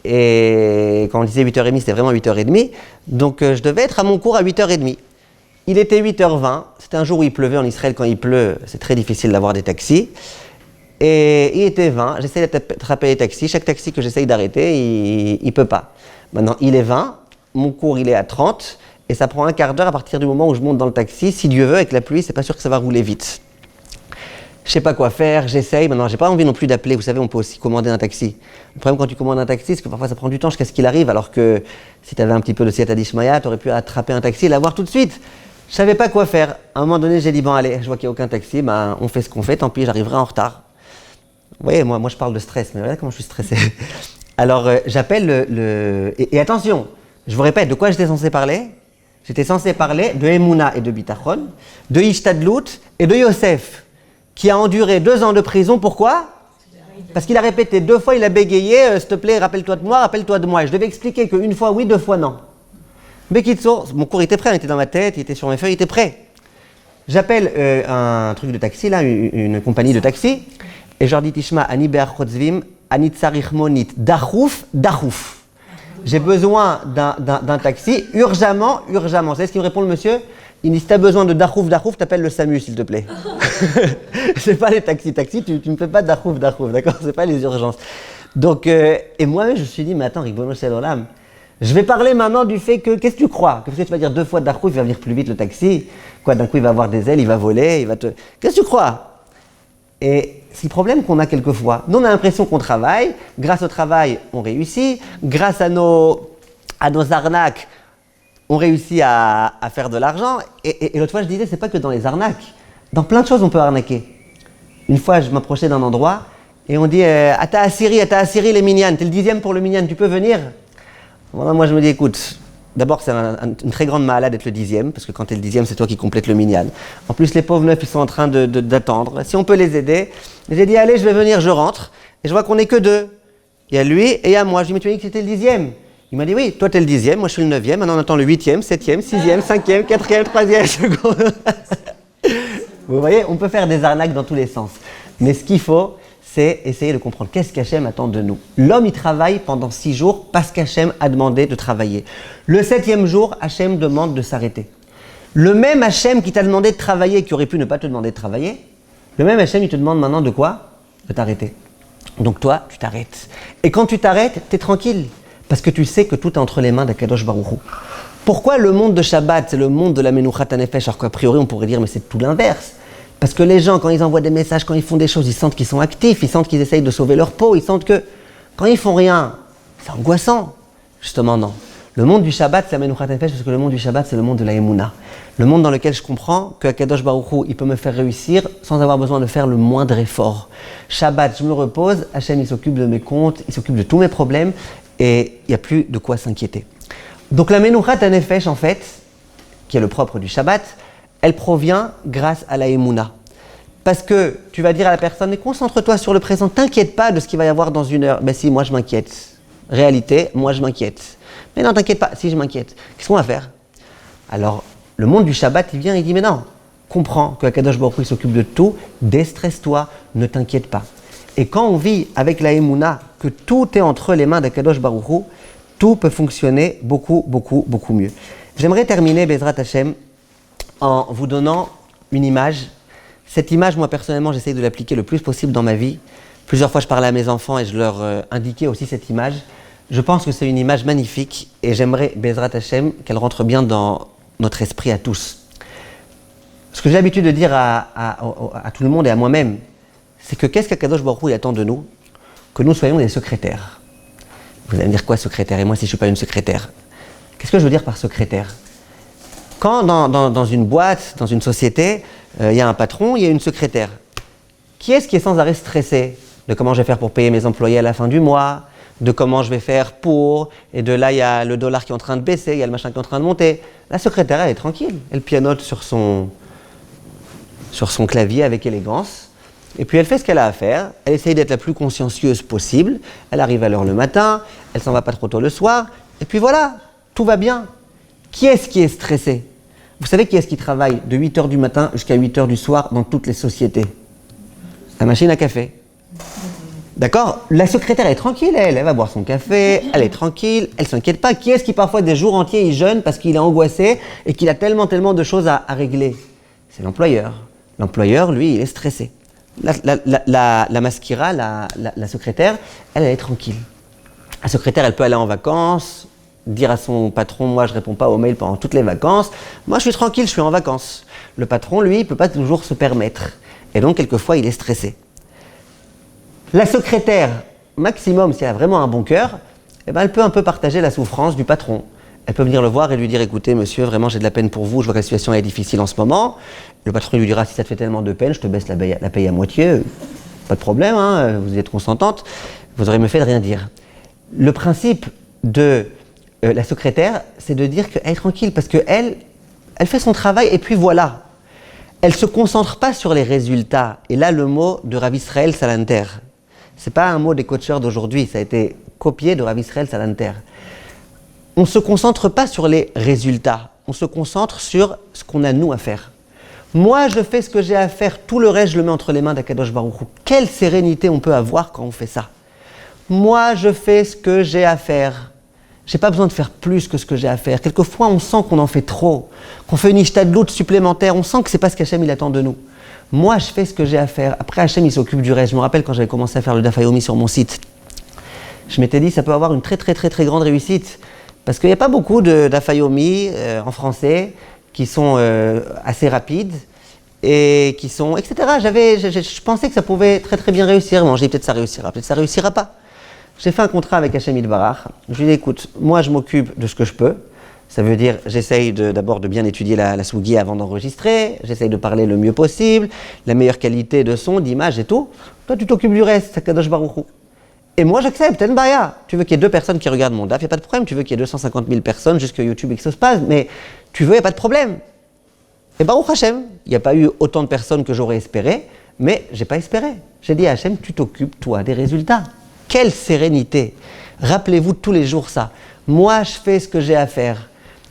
Et quand on disait 8h30, c'était vraiment 8h30. Donc je devais être à mon cours à 8h30. Il était 8h20, c'était un jour où il pleuvait en Israël. Quand il pleut, c'est très difficile d'avoir des taxis. Et il était 20, j'essaie d'attraper les taxis. Chaque taxi que j'essaye d'arrêter, il ne peut pas. Maintenant, il est 20, mon cours il est à 30, et ça prend un quart d'heure à partir du moment où je monte dans le taxi. Si Dieu veut, avec la pluie, c'est pas sûr que ça va rouler vite. Je sais pas quoi faire, j'essaye. Maintenant, j'ai pas envie non plus d'appeler. Vous savez, on peut aussi commander un taxi. Le problème quand tu commandes un taxi, c'est que parfois ça prend du temps jusqu'à ce qu'il arrive, alors que si tu avais un petit peu de Siyata Dishmaya, tu aurais pu attraper un taxi et l'avoir tout de suite. Je savais pas quoi faire. À un moment donné, j'ai dit, bon allez, je vois qu'il n'y a aucun taxi, on fait ce qu'on fait, tant pis, j'arriverai en retard. Vous voyez, moi je parle de stress, mais regardez comment je suis stressé. Alors, j'appelle et attention, je vous répète, de quoi j'étais censé parler? J'étais censé parler de Emouna et de Bitachon, de Ishtadlut et de Yosef, qui a enduré 2 ans de prison. Pourquoi? Parce qu'il a répété 2 fois, il a bégayé, s'il te plaît, rappelle-toi de moi, rappelle-toi de moi. Et je devais expliquer qu'une fois oui, 2 fois non. Bekitsour, mon cours était prêt, il était dans ma tête, il était sur mes feuilles, il était prêt. J'appelle un truc de taxi, là, une compagnie de taxi, et je leur dis, Tishma, Ani Be'ar Chotzvim, Ani Tsarich Monit, Dachouf. J'ai besoin d'un taxi, urgemment. Vous savez ce qu'il me répond le monsieur? Il me dit, si tu as besoin de Dachouf, t'appelles le SAMU, s'il te plaît. C'est pas les taxis, tu ne me fais pas Dachouf, d'accord? C'est pas les urgences. Donc, et moi, je me suis dit, mais attends, Ribono Shel Olam, je vais parler maintenant du fait que, qu'est-ce que tu crois? Qu'est-ce que tu vas dire 2 fois d'un coup, il va venir plus vite le taxi? Quoi, d'un coup, il va avoir des ailes, il va voler, il va te... Qu'est-ce que tu crois? Et c'est le problème qu'on a quelquefois. Nous, on a l'impression qu'on travaille. Grâce au travail, on réussit. Grâce à nos arnaques, on réussit à faire de l'argent. Et l'autre fois, je disais, c'est pas que dans les arnaques. Dans plein de choses, on peut arnaquer. Une fois, je m'approchais d'un endroit et on dit Ata Asiri les minyan. T'es le 10e pour le minyan, tu peux venir? Moi, je me dis, écoute, d'abord, c'est une très grande malade d'être le 10e, parce que quand tu es le 10e, c'est toi qui complète le minyan. En plus, les pauvres neufs, ils sont en train d'attendre. Si on peut les aider, j'ai dit, allez, je vais venir, je rentre. Et je vois qu'on n'est que 2. Il y a lui et il y a moi. Je lui ai dit, mais tu m'as dit que c'était le 10e. Il m'a dit, oui, toi, tu es le 10e, moi, je suis le 9e. Maintenant, on attend le 8e, 7e, 6e, 5e, 4e, 3e, seconde. Vous voyez, on peut faire des arnaques dans tous les sens. Mais ce qu'il faut, c'est essayer de comprendre qu'est-ce qu'Hachem attend de nous. L'homme, il travaille pendant 6 jours parce qu'Hachem a demandé de travailler. Le 7e jour, Hachem demande de s'arrêter. Le même Hachem qui t'a demandé de travailler, qui aurait pu ne pas te demander de travailler, le même Hachem, il te demande maintenant de quoi? De t'arrêter. Donc toi, tu t'arrêtes. Et quand tu t'arrêtes, tu es tranquille. Parce que tu sais que tout est entre les mains d'Akadosh Baruch Hu. Pourquoi le monde de Shabbat, c'est le monde de la Menuchat HaNefesh, alors qu'a priori, on pourrait dire, mais c'est tout l'inverse. Parce que les gens, quand ils envoient des messages, quand ils font des choses, ils sentent qu'ils sont actifs, ils sentent qu'ils essayent de sauver leur peau, ils sentent que quand ils font rien, c'est angoissant. Justement, non. Le monde du Shabbat, c'est la Menuchat HaNefesh, parce que le monde du Shabbat, c'est le monde de la Emouna. Le monde dans lequel je comprends que Akadosh Baruch Hu, il peut me faire réussir sans avoir besoin de faire le moindre effort. Shabbat, je me repose, Hachem, il s'occupe de mes comptes, il s'occupe de tous mes problèmes, et il n'y a plus de quoi s'inquiéter. Donc la Menuchat HaNefesh, en fait, qui est le propre du Shabbat, elle provient grâce à la Emouna. Parce que tu vas dire à la personne, mais concentre-toi sur le présent, t'inquiète pas de ce qu'il va y avoir dans 1 heure. Ben si, moi je m'inquiète. Réalité, moi je m'inquiète. Mais non, t'inquiète pas, si je m'inquiète. Qu'est-ce qu'on va faire? Alors, le monde du Shabbat, il vient, il dit, mais non, comprends que Akadosh Baruch Hu s'occupe de tout, déstresse-toi, ne t'inquiète pas. Et quand on vit avec la Emouna, que tout est entre les mains d'Akadosh Baruch Hu, tout peut fonctionner beaucoup, beaucoup, beaucoup mieux. J'aimerais terminer, Bezrat Hashem, en vous donnant une image. Cette image, moi personnellement, j'essaye de l'appliquer le plus possible dans ma vie. Plusieurs fois, je parlais à mes enfants et je leur indiquais aussi cette image. Je pense que c'est une image magnifique et j'aimerais, Bezrat Hashem, qu'elle rentre bien dans notre esprit à tous. Ce que j'ai l'habitude de dire à tout le monde et à moi-même, c'est que qu'est-ce qu'Akadosh Baruch Hu attend de nous? Que nous soyons des secrétaires. Vous allez me dire quoi, secrétaire? Et moi, si je ne suis pas une secrétaire? Qu'est-ce que je veux dire par secrétaire? Quand dans une boîte, dans une société, il y a un patron, il y a une secrétaire. Qui est-ce qui est sans arrêt stressé de comment je vais faire pour payer mes employés à la fin du mois, de comment je vais faire pour, et de là il y a le dollar qui est en train de baisser, il y a le machin qui est en train de monter. La secrétaire, elle est tranquille, elle pianote sur son clavier avec élégance, et puis elle fait ce qu'elle a à faire, elle essaye d'être la plus consciencieuse possible, elle arrive à l'heure le matin, elle s'en va pas trop tôt le soir, et puis voilà, tout va bien. Qui est-ce qui est stressé? Vous savez qui est-ce qui travaille de 8h du matin jusqu'à 8h du soir dans toutes les sociétés? La machine à café. D'accord? La secrétaire est tranquille, elle va boire son café, elle est tranquille, elle ne s'inquiète pas. Qui est-ce qui parfois des jours entiers il jeûne parce qu'il est angoissé et qu'il a tellement de choses à régler? C'est l'employeur. L'employeur, lui, il est stressé. La maskira, la secrétaire, elle est tranquille. La secrétaire, elle peut aller en vacances, dire à son patron, moi je ne réponds pas aux mails pendant toutes les vacances, moi je suis tranquille, je suis en vacances. Le patron, lui, il ne peut pas toujours se permettre. Et donc, quelquefois, il est stressé. La secrétaire, maximum, si elle a vraiment un bon cœur, eh ben, elle peut un peu partager la souffrance du patron. Elle peut venir le voir et lui dire, écoutez, monsieur, vraiment j'ai de la peine pour vous, je vois que la situation est difficile en ce moment. Le patron lui dira, si ça te fait tellement de peine, je te baisse la paye à moitié. Pas de problème, hein, vous êtes consentante, vous aurez mieux fait de rien dire. Le principe de la secrétaire, c'est de dire qu'elle est tranquille, parce qu'elle fait son travail et puis voilà. Elle ne se concentre pas sur les résultats. Et là, le mot de Rav Israël Salanter, ce n'est pas un mot des coacheurs d'aujourd'hui, ça a été copié de Rav Israël Salanter. On ne se concentre pas sur les résultats, on se concentre sur ce qu'on a nous à faire. Moi, je fais ce que j'ai à faire, tout le reste, je le mets entre les mains d'Akadosh Baruch Hu. Quelle sérénité on peut avoir quand on fait ça. Moi, je fais ce que j'ai à faire. Je n'ai pas besoin de faire plus que ce que j'ai à faire. Quelquefois, on sent qu'on en fait trop, qu'on fait une ishtadlout supplémentaire, on sent que ce n'est pas ce qu'Hachem il attend de nous. Moi, je fais ce que j'ai à faire. Après, Hachem, il s'occupe du reste. Je me rappelle quand j'avais commencé à faire le Daf Yomi sur mon site. je m'étais dit ça peut avoir une très très très très grande réussite. Parce qu'il n'y a pas beaucoup d'Afayomi en français qui sont assez rapides et qui sont, etc. Je pensais que ça pouvait très très bien réussir. Bon, j'ai dit peut-être ça réussira pas. J'ai fait un contrat avec Hachem Yitbarach. Je lui ai dit écoute, moi je m'occupe de ce que je peux. Ça veut dire, j'essaye d'abord de bien étudier la Sugi avant d'enregistrer, j'essaye de parler le mieux possible, la meilleure qualité de son, d'image et tout. Toi, tu t'occupes du reste, c'est Kadosh Baruch Hu. Et moi, j'accepte, Enbaya. Tu veux qu'il y ait 2 personnes qui regardent mon DAF, il n'y a pas de problème. Tu veux qu'il y ait 250 000 personnes jusqu'à YouTube et que ça se passe, mais tu veux, il n'y a pas de problème. Et Baruch Hashem, il n'y a pas eu autant de personnes que j'aurais espéré, mais j'ai pas espéré. J'ai dit à Hashem, tu t'occupes, toi, des résultats. Quelle sérénité. Rappelez-vous tous les jours ça. Moi, je fais ce que j'ai à faire.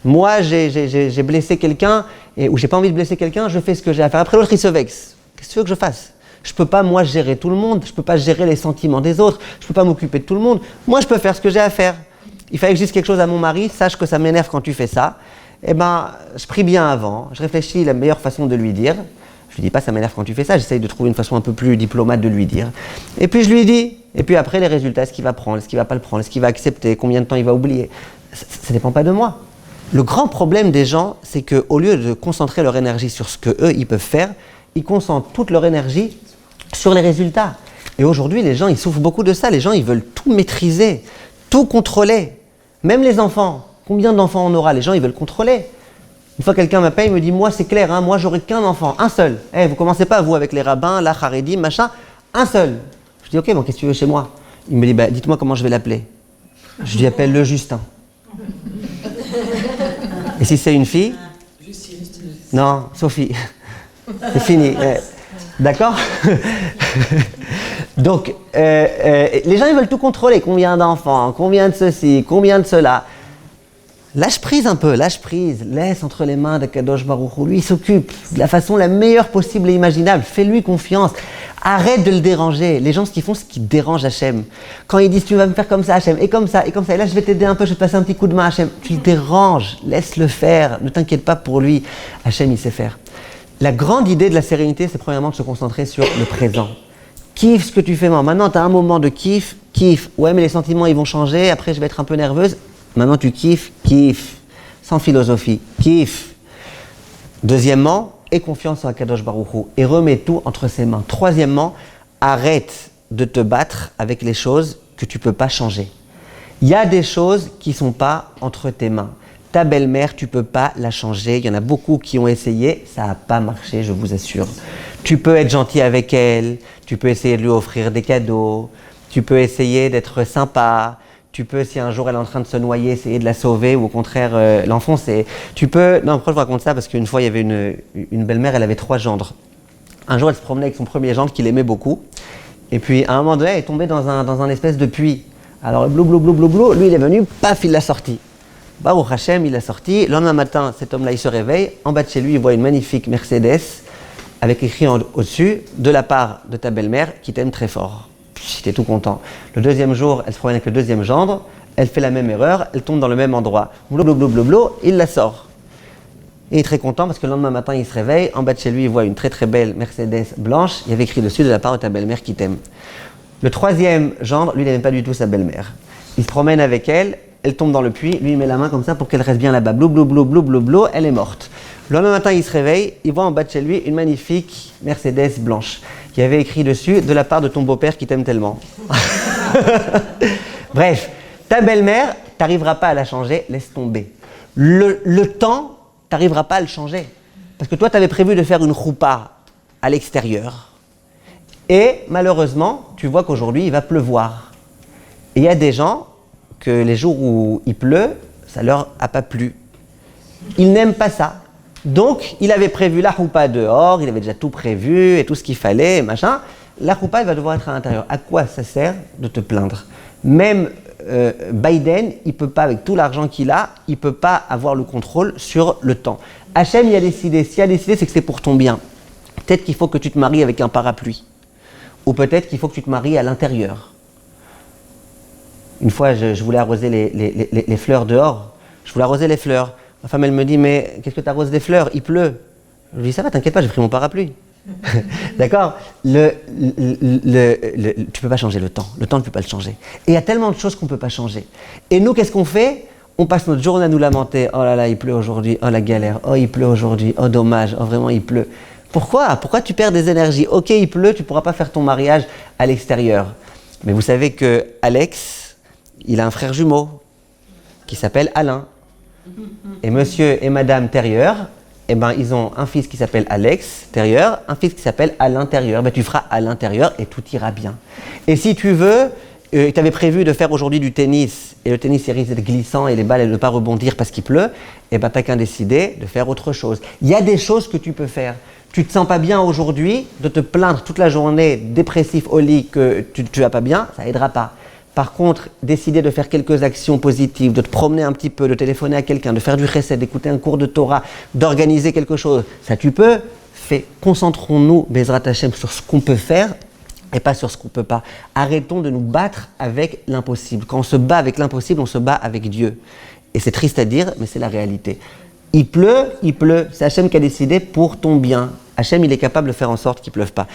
Moi, j'ai blessé quelqu'un, ou j'ai pas envie de blesser quelqu'un, je fais ce que j'ai à faire. Après, l'autre, il se vexe. Qu'est-ce que tu veux que je fasse ? Je peux pas, moi, gérer tout le monde. Je peux pas gérer les sentiments des autres. Je peux pas m'occuper de tout le monde. Moi, je peux faire ce que j'ai à faire. Il fallait que je dise quelque chose à mon mari. Sache que ça m'énerve quand tu fais ça. Eh ben, je prie bien avant. Je réfléchis la meilleure façon de lui dire. Je lui dis pas ça m'énerve quand tu fais ça. J'essaye de trouver une façon un peu plus diplomate de lui dire. Et puis, je lui dis. Et puis après, les résultats, est-ce qu'il va prendre, est-ce qu'il va pas le prendre, est-ce qu'il va accepter, combien de temps il va oublier. Ça dépend pas de moi. Le grand problème des gens, c'est qu'au lieu de concentrer leur énergie sur ce qu'eux, ils peuvent faire, ils concentrent toute leur énergie sur les résultats. Et aujourd'hui, les gens, ils souffrent beaucoup de ça. Les gens, ils veulent tout maîtriser, tout contrôler. Même les enfants. Combien d'enfants on aura ? Les gens, ils veulent contrôler. Une fois, quelqu'un m'appelle, il me dit, moi, c'est clair, hein, moi, j'aurai qu'un enfant, un seul. Vous commencez pas, vous, avec les rabbins, la Haredim, machin, un seul. Je dis, ok, bon, qu'est-ce que tu veux chez moi ? Il me dit, dites-moi comment je vais l'appeler. Je lui appelle le Justin. Et si c'est une fille ? Non, Sophie. C'est fini. D'accord ? Donc, les gens, ils veulent tout contrôler. Combien d'enfants, combien de ceci, combien de cela. Lâche prise un peu, lâche prise. Laisse entre les mains de Kadosh Baruch Hu. Lui, il s'occupe de la façon la meilleure possible et imaginable. Fais-lui confiance. Arrête de le déranger. Les gens, ce qu'ils font, c'est qu'ils dérangent Hachem. Quand ils disent, tu vas me faire comme ça, Hachem, et comme ça, et comme ça, et là, je vais t'aider un peu, je vais te passer un petit coup de main, Hachem. Tu le déranges. Laisse-le faire. Ne t'inquiète pas pour lui. Hachem, il sait faire. La grande idée de la sérénité, c'est premièrement de se concentrer sur le présent. Kiffe ce que tu fais maintenant. Tu as un moment de kiff. Ouais, mais les sentiments, ils vont changer. Après, je vais être un peu nerveuse. Maintenant, tu kiffes. Sans philosophie. Kiffe. Deuxièmement, aie confiance en Akadosh Baruch Hu et remets tout entre ses mains. Troisièmement, arrête de te battre avec les choses que tu ne peux pas changer. Il y a des choses qui ne sont pas entre tes mains. Ta belle-mère, tu ne peux pas la changer. Il y en a beaucoup qui ont essayé, ça n'a pas marché, je vous assure. Tu peux être gentil avec elle, tu peux essayer de lui offrir des cadeaux, tu peux essayer d'être sympa, tu peux, si un jour elle est en train de se noyer, essayer de la sauver ou au contraire l'enfoncer. Tu peux... Non, pourquoi je vous raconte ça ? Parce qu'une fois, il y avait une belle-mère, elle avait 3 gendres. Un jour, elle se promenait avec son premier gendre qu'il aimait beaucoup. Et puis, à un moment donné, elle est tombée dans un espèce de puits. Alors, blou, lui, il est venu, paf, il l'a sorti. Baruch Hashem, il l'a sorti. Le lendemain matin, cet homme-là, il se réveille. En bas de chez lui, il voit une magnifique Mercedes avec écrit au-dessus, de la part de ta belle-mère qui t'aime très fort. J'étais tout content. Le deuxième jour, elle se promène avec le deuxième gendre. Elle fait la même erreur. Elle tombe dans le même endroit. Blou, il la sort. Il est très content parce que le lendemain matin, il se réveille. En bas de chez lui, il voit une très très belle Mercedes blanche. Il y avait écrit dessus de la part de ta belle-mère qui t'aime. Le troisième gendre, lui, il n'aime pas du tout sa belle-mère. Il se promène avec elle. Elle tombe dans le puits, lui il met la main comme ça pour qu'elle reste bien là-bas. Blou, elle est morte. Le lendemain matin, il se réveille, il voit en bas de chez lui une magnifique Mercedes blanche. Il y avait écrit dessus, de la part de ton beau-père qui t'aime tellement. Bref, ta belle-mère, t'arriveras pas à la changer, laisse tomber. Le temps, t'arriveras pas à le changer. Parce que toi, t'avais prévu de faire une choupa à l'extérieur. Et malheureusement, tu vois qu'aujourd'hui, il va pleuvoir. Et il y a des gens que les jours où il pleut, ça leur a pas plu. Ils n'aiment pas ça. Donc, il avait prévu la choupa dehors, il avait déjà tout prévu et tout ce qu'il fallait, machin. La choupa, elle va devoir être à l'intérieur. À quoi ça sert de te plaindre ? Même Biden, il peut pas, avec tout l'argent qu'il a, il peut pas avoir le contrôle sur le temps. Hachem, il a décidé. S'il a décidé, c'est que c'est pour ton bien. Peut-être qu'il faut que tu te maries avec un parapluie. Ou peut-être qu'il faut que tu te maries à l'intérieur. Une fois, je voulais arroser les fleurs dehors. Je voulais arroser les fleurs. Ma femme, elle me dit, mais qu'est-ce que tu arroses des fleurs ? Il pleut. Je lui dis, ça va, t'inquiète pas, j'ai pris mon parapluie. D'accord, tu peux pas changer le temps. Le temps, tu peux pas le changer. Et il y a tellement de choses qu'on peut pas changer. Et nous, qu'est-ce qu'on fait? On passe notre journée à nous lamenter. Oh là là, il pleut aujourd'hui. Oh la galère. Oh, il pleut aujourd'hui. Oh dommage. Oh vraiment, il pleut. Pourquoi? Pourquoi tu perds des énergies? Ok, il pleut, tu pourras pas faire ton mariage à l'extérieur. Mais vous savez que Alex, il a un frère jumeau qui s'appelle Alain. Et monsieur et madame Terrieur, eh ben, ils ont un fils qui s'appelle Alex Terrieur, un fils qui s'appelle Alain Terrieur. Ben, tu feras à l'intérieur et tout ira bien. Et si tu veux, tu avais prévu de faire aujourd'hui du tennis, et le tennis il risque d'être glissant et les balles elles ne vont pas rebondir parce qu'il pleut, eh ben, tu n'as qu'à décider de faire autre chose. Il y a des choses que tu peux faire. Tu ne te sens pas bien aujourd'hui, de te plaindre toute la journée, dépressif au lit, que tu ne vas pas bien, ça n'aidera pas. Par contre, décider de faire quelques actions positives, de te promener un petit peu, de téléphoner à quelqu'un, de faire du chesed, d'écouter un cours de Torah, d'organiser quelque chose, ça tu peux, fais. Concentrons-nous, Bezrat Hashem, sur ce qu'on peut faire et pas sur ce qu'on ne peut pas. Arrêtons de nous battre avec l'impossible. Quand on se bat avec l'impossible, on se bat avec Dieu. Et c'est triste à dire, mais c'est la réalité. Il pleut, c'est Hashem qui a décidé pour ton bien. Hashem, il est capable de faire en sorte qu'il ne pleuve pas.